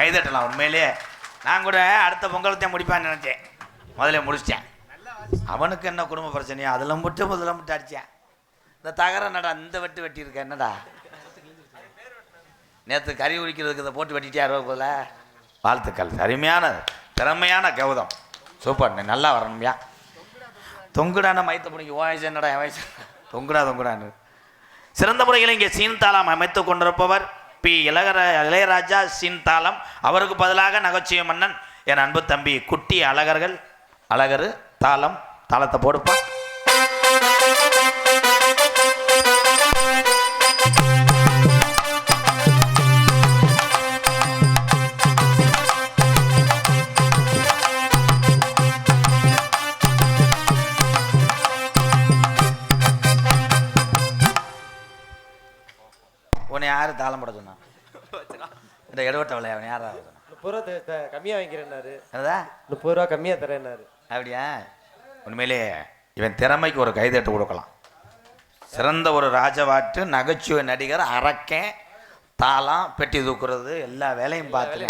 கைதட்டலாம். உண்மையிலேயே நான் கூட அடுத்த பொங்கலத்தையும் முடிப்பான்னு நினச்சேன், முதல்ல முடிச்சிட்டேன். அவனுக்கு என்ன குடும்ப பிரச்சனையா, அதில் முதல்ல அடித்தேன். இந்த தகர நடா இந்த வெட்டி இருக்க என்னடா, நேற்று கறி உரிக்கிறதுக்கு இதை போட்டு வெட்டிட்டே போல. வாழ்த்துக்கள், அருமையான திறமையான கௌதம், சூப்பர், நீ நல்லா வரணும்யா. தொங்குடான மைத்த பிடிக்க வயசு என்னடா, என் வயசு தொங்குடான்னு. சிறந்த முறையில் இங்கே சீன்தாளம் அமைத்து கொண்டிருப்பவர் பி இளையராஜா சீன்தாளம். அவருக்கு பதிலாக நகைச்சுவை மன்னன் என் அன்பு தம்பி குட்டி அழகரு தாளத்தை போடுப்பா. உன்னை யாரு தாளம் போட சொன்னா? இந்த இடவட்ட விளையா அவன் யாரா?
30 ரூபா கம்மியாக வாங்கிறேன்னாரு.
அதா
30 ரூபா கம்மியாக தரேன்னாரு.
அப்படியா? உண்மையிலே இவன் திறமைக்கு ஒரு கைதட்டு கொடுக்கலாம். சிறந்த ஒரு ராஜவாட்டு நகைச்சுவை நடிகர், அரக்கன், தாளம், பெட்டி தூக்குறது எல்லா வேலையும் பார்த்து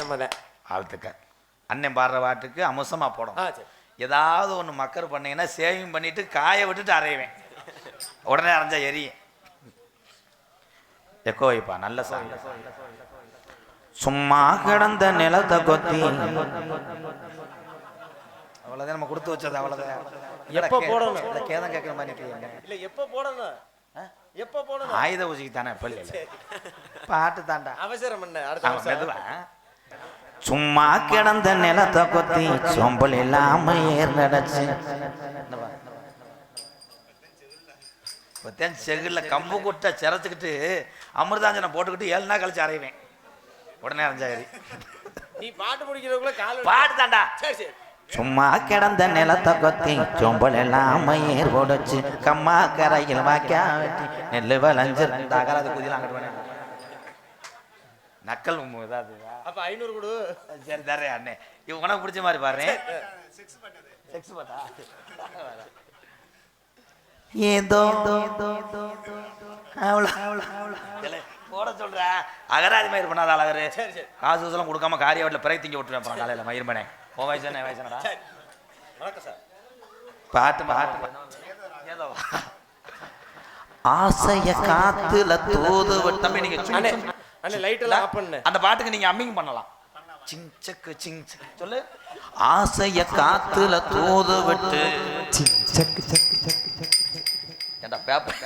வாழ்த்துக்க. அண்ணன் பாடுற பாட்டுக்கு அம்சமாக போடும். ஏதாவது ஒன்று மக்கர் பண்ணீங்கன்னா சேவிங் பண்ணிட்டு காய விட்டுட்டு அரைவேன், உடனே அரைஞ்சா எரியும். எக்கோ வைப்பா, நல்ல சாங். சும்மா கிடந்த நிலத்தை கொத்தி, அவ்வளோதான் நம்ம கொடுத்து வச்சது, அவ்வளோதான்.
எப்போ போடணும்?
இல்லை கேதம் கேட்குற மாதிரி
இல்லை, எப்போ போடணும்? எப்போ போடணும்?
ஆயுத பூஜைக்கு தானே, இப்போ இல்லை பாட்டு தாண்டா
அவசரம் என்ன?
மெதுவா. சும்மா கிடந்த நிலத்தை கொத்தி சொம்பல் இல்லாம ஏர் நடச்சு, செகுல கம்பு கூட்ட சிறச்சுக்கிட்டு அமிர்தாஞ்சனை போட்டுக்கிட்டு 7 நாள் கழிச்சு அரைவேன், உடனே அரைஞ்சாரி.
நீ பாட்டு முடிக்கிறதுக்குள்ள கால்
பாட்டு தாண்டா. சும்மா கிடந்த நிலத்தை கொத்தி சொம்பல் இல்லாம ஏர் போடுச்சு, கம்மா கரையில் வாக்கியா வெட்டி நெல்லு விளைஞ்சு அகராது குதிலாம் அங்கிட்டு நக்கல் ஏதாவது.
அப்ப 500 கொடு.
சரி தரேன் அண்ணே, இவன் உனக்கு பிடிச்ச மாதிரி பாரு. ஏதோ போட சொல்ற அகராதி மயிர் பண்ணாத அழகரு. காசு ஊசலாம் கொடுக்காம காரிய வீட்டில் பிறகு திங்க விட்டுருவேன் அப்புறம் காலையில் மயிர் பண்ணேன். உன் வயசு என்ன வயசுனடா? பாட்டு ஏதோ ஆசைய காத்துல தூது விட்டமே. நீங்க அந்த பாட்டுக்கு நீங்க அம்மிங் பண்ணலாம். சிங்சக்கு சிங்சக்கு சொல்லு. ஆசைய காத்துல தூது விட்டு ஏண்டா பேப்பர்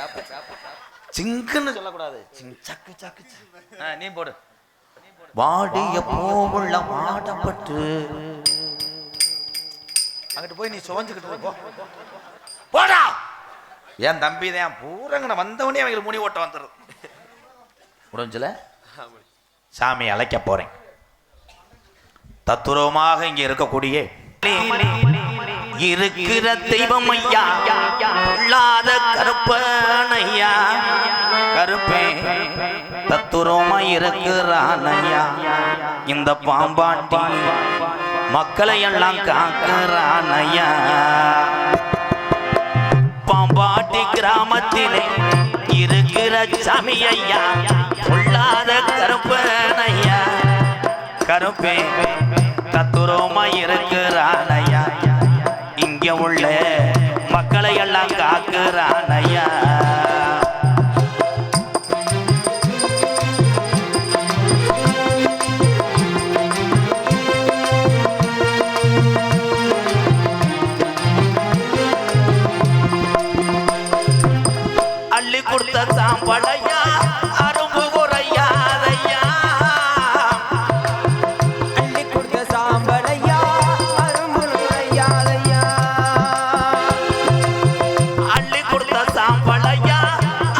சிங்குன்னு சொல்லக்கூடாது, சக்கு சக்கு. நீ போடு. வாடிய பூவுள்ள வாடப்பட்டு அங்கிட்டு போய் நீ சுவஞ்சுக்கிட்டு போடா. என் தம்பி தான் பூரங்கன வந்தவனே அவங்களுக்கு முனி ஓட்ட வந்துடுது. முடிஞ்சல சாமி அழைக்க போறேன். தத்துரமாக இங்க இருக்கக்கூடிய இருக்கிற தெய்வம் ஐயா, உள்ளாத கருப்பனையா, கருப்பே தத்துரமா இருக்கிறான் ஐயா. இந்த பாம்பாட்டி மக்களை எல்லாம் காக்கிறான் ஐயா. பாம்பாட்டி கிராமத்திலே இருக்கிற சாமி ஐயா, உள்ளாத கருப்பனையா, கருப்பே தத்துரமா இருக்கிறான் ஐயா. இங்க உள்ள மக்களை எல்லாம் காக்கிறான் ஐயா. அள்ளி கொடுத்த சாம்பளையா, அரும்பு குறையாதையா.
அள்ளி கொடுத்த சாம்பலையா, அரும்பு குறையாதையா.
அள்ளி கொடுத்த சாம்பளையா,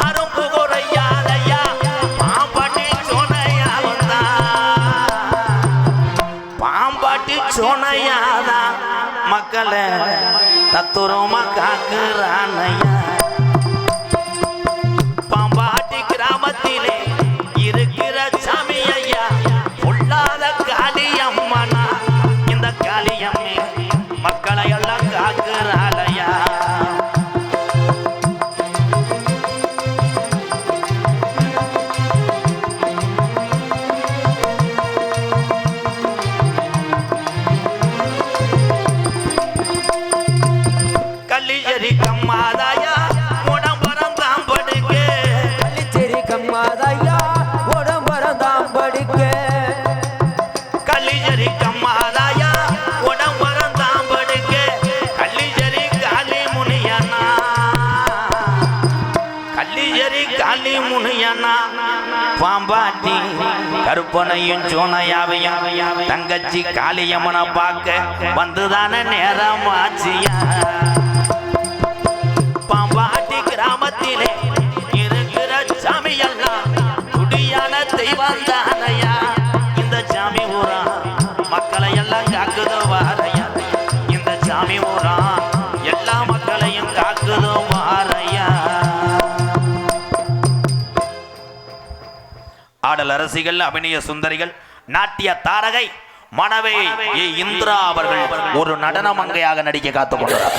அரும்பு குறையாதையா. பாம்பாட்டி சோனையாவந்தா, பாம்பாட்டி சோனையாதா மக்களை தத்துரமா காக்குறான் ஐயா. பாம்பாட்டி கிராமத்திலே இருக்கிற சாமி ஐயா, உள்ளாத காளியம்மனா. இந்த காளியம்மே மக்களை எல்லாம் காக்குறாள் ஐயா. பாம்பாட்டி கருப்பனையும் சோனையாவையும் தங்கச்சி காளியம்மனை பார்க்க வந்துதானே நேரம் ஆச்சியா. பாம்பாட்டி கிராமத்திலே இருக்கிற சாமியெல்லாம் குடியான தெய்வம் தானையா. இந்த சாமி ஊரா மக்களை எல்லாம் காக்குதோ வாரையா. இந்த சாமி ஊரா எல்லா மக்களையும் காக்குதோ வாரையா. ஆடல் அரசிகள், அபிநய சுந்தரிகள், நாட்டிய தாரகை மணவை இந்திரா அவர்கள் ஒரு நடன மங்கையாக நடிக்க காத்துக்கொண்டார்.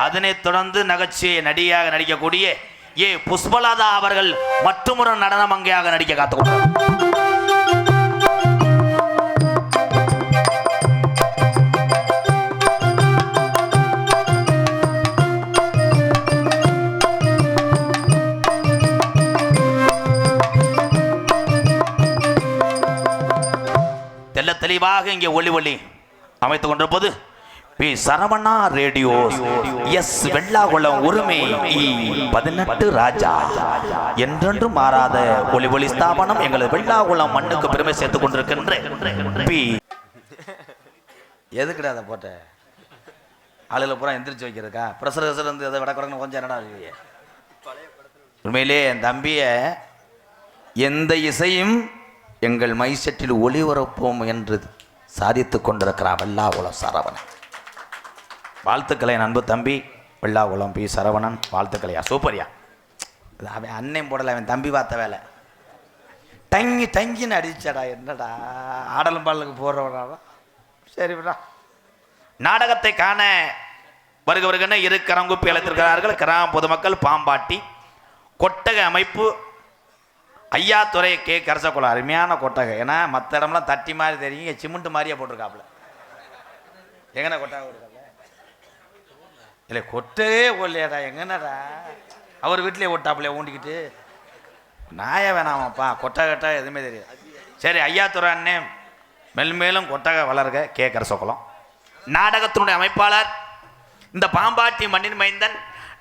அதனைத் தொடர்ந்து நகைச்சுவை நடிகையாக நடிக்கக்கூடிய புஷ்பலதா அவர்கள் மற்றொரு நடன மங்கையாக நடிக்க காத்துக்கொண்டார். தெல்ல தெளிவாக இங்கே ஒளி அமைத்துக் கொண்டிருப்பது B Saravana radio S Vellakulam உரிமை 18 ராஜா என்றென்று மாறாத ஒளி ஸ்தாபனம் எங்கள் வெள்ளாகுளம் மண்ணுக்கு பெருமை சேர்த்துக் கொண்டிருக்கின்ற பி. எதுக்குடா அதை போட்ட ஆளுகளை பூரா எந்திரிச்சு வைக்கிறதுக்கா? பிரசர் இருந்து அதை விடக்கூடாதுன்னு கொஞ்சம் என்னடா இருக்கு. உண்மையிலே என் தம்பிய எந்த இசையும் எங்கள் மைசெட்டில் ஒளிபரப்போம் என்று சாதித்து கொண்டிருக்கிறான் வெள்ளாகுளம் சரவணன். வாழ்த்துக்களை அன்பு தம்பி வெள்ளாகுளம் பி சரவணன், வாழ்த்துக்களையா. சூப்பர்யா. அவன் அண்ணன் போடலை, அவன் தம்பி பார்த்த வேலை. டங்கின்னு அடிச்சடா. என்னடா ஆடலும் பாடலுக்கு போடுறவடா. சரி விடா. நாடகத்தை காண வருகவருகன இரு கரங்குப்பி அழைத்திருக்கிறார்கள் கிராம பொதுமக்கள். பாம்பாட்டி கொட்டகை அமைப்பு ஐயாத்துறை கே கரசக்குளம். அருமையான கொட்டகை. ஏன்னா மற்ற இடம்லாம் தட்டி மாதிரி தெரியும், சிமெண்ட் மாதிரியே போட்டிருக்காப்புல. எங்கண்ணா கொட்டகை கொடுக்காப்புல? இல்லை கொட்டவே ஓடலையாடா. எங்கன்னடா அவர் வீட்டிலே ஓட்டாப்புல ஊண்டிக்கிட்டு நாய வேணாமாப்பா. கொட்டகட்டா எதுவுமே தெரியாது. சரி, ஐயாத்துறை அண்ணே மெல்மேலும் கொட்டகை வளர்க கே கரசக்குளம். நாடகத்தினுடைய அமைப்பாளர் இந்த பாம்பாட்டி மண்ணின் மைந்தன்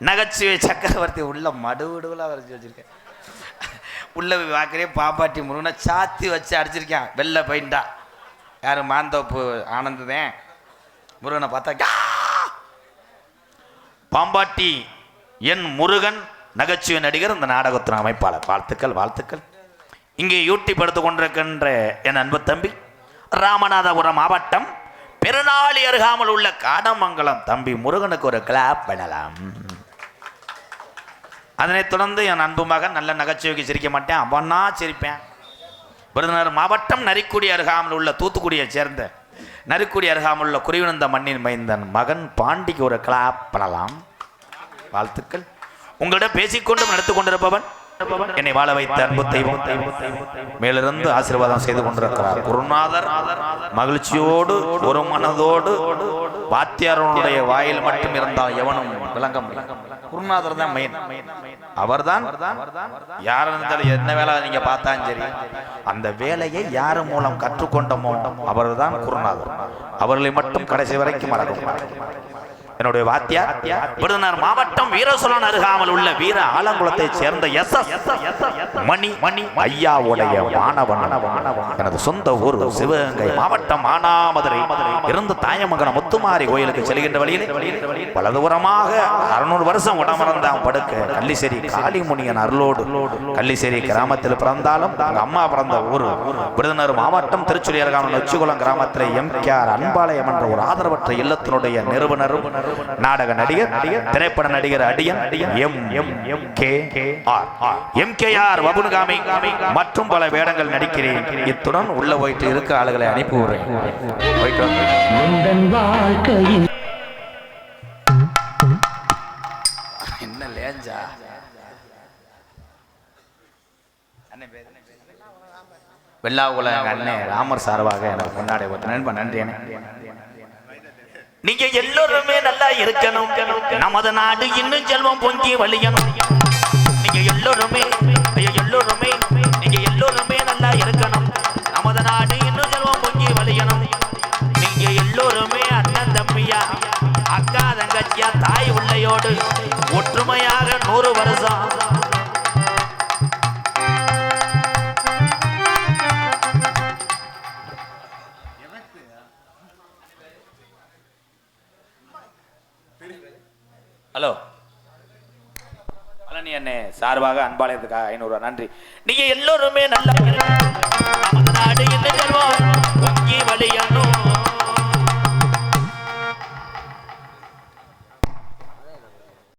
நகைச்சுவை சக்கரவர்த்தி. உள்ள மடுவிடுவில் வரைச்சி வச்சிருக்கேன். உள்ள வாக்கிறே பாம்பாட்டி முருகனை சாத்தி வச்சு அடிச்சிருக்கேன் வெள்ளை பெயிண்டா. யார்? மாந்தோப்பு ஆனந்ததேன். முருகனை பார்த்தா பாம்பாட்டி என் முருகன் நகைச்சுவை நடிகர், இந்த நாடகத்தின் அமைப்பாளர். வாழ்த்துக்கள். இங்கே யூடியூப் எடுத்துக் கொண்டிருக்கின்ற என் அன்பு தம்பி ராமநாதபுரம் மாவட்டம் பெருநாளி அருகாமல் உள்ள காடமங்கலம் தம்பி முருகனுக்கு ஒரு கிளாப் பண்ணலாம். அதனைத் தொடர்ந்து என் அன்பு மகன் நல்ல நகைச்சுவைக்கு சிரிக்க மாட்டேன், அவனா சிரிப்பேன். விருதுநகர் மாவட்டம் நரிக்குடி அருகாமல் உள்ள தூத்துக்குடியை சேர்ந்த நரிக்குடி அருகாமல் உள்ள குறிவிழுந்த மண்ணின் மைந்தன் மகன் பாண்டிக்கு ஒரு கிளாப் பண்ணலாம். வாழ்த்துக்கள். உங்களிடம் பேசிக்கொண்டும் நடத்து கொண்டிருப்பவன் என்னை வாழ வைத்த அன்பு தெய்வம் மேலிருந்து ஆசீர்வாதம் செய்து கொண்டிருக்கிறார் குருநாதர். மகிழ்ச்சியோடு ஒரு மனதோடு வாத்தியாரனுடைய வாயில் மட்டும் இருந்தால் எவனும் விளங்கம். குருநாதர் தான் மெயின். அவர் தான் யார் இருந்தாலும் என்ன வேலை நீங்க பார்த்தாலும் சரி, அந்த வேலையை யார் மூலம் கற்றுக்கொண்டமோ அவர் தான் குருநாதர். அவர்களை மட்டும் கடைசி வரைக்கும் மறக்கும். என்னுடைய வாத்தியார் விருதுநகர் மாவட்டம் வீரசோழன் அருகாமல் உள்ள வீர ஆலங்குளத்தை சேர்ந்த மணி ஐயாவுடைய மாணவன். எனது சொந்த ஊர் சிவகங்கை மாவட்டம் மானாமதுரை இருந்து தாயமங்கலம் முத்துமாரி கோயிலுக்கு செல்கின்ற வழியில் பல தூரமாக 600 வருஷம் உடமறந்தான் படுக்க கள்ளிசேரி காளிமுனியன் அருளோடு கள்ளிசேரி கிராமத்தில் பிறந்தாலும் அம்மா பிறந்த ஊர் விருதுநகர் மாவட்டம் திருச்சுழி அருகாமல் நொச்சிகுளம் கிராமத்தில் எம்கேஆர் அன்பாலயம் என்ற ஒரு ஆதரவற்ற இல்லத்தினுடைய நிறுவனரும் நாடக நடிகர் திரைப்பட நடிகர் அடியன் எம்கேஆர் வபுன்காமி மற்றும் பல வேடங்கள் நடிக்கிறேன். இத்துடன் உள்ள போயிட்டு இருக்க ஆளுகளை அனுப்பி விடுறேன். என்ன லேஞ்சா வெள்ளாகுள அண்ணே ராமர் சார்பாக எனக்கு முன்னாடி நண்பன் நன்றி. நீங்க எல்லோருமே நல்லா இருக்கணும், நமது நாடு இன்னும் செல்வம் பொங்கி வழியணும். நீங்க எல்லோருமே நீங்க எல்லோருமே நல்லா இருக்கணும், நமது நாடு இன்னும் செல்வம் பொங்கி வழியணும். நீங்க எல்லோருமே அண்ணன் தம்பியா அக்கா தங்கச்சியா தாய் உள்ளையோடு ஒற்றுமையாக 100 வருஷம் ஹலோ பழனி அண்ணே சார்பாக அன்பாலயத்துக்காக 500 ரூபா நன்றி. நீங்க எல்லோருமே நல்லா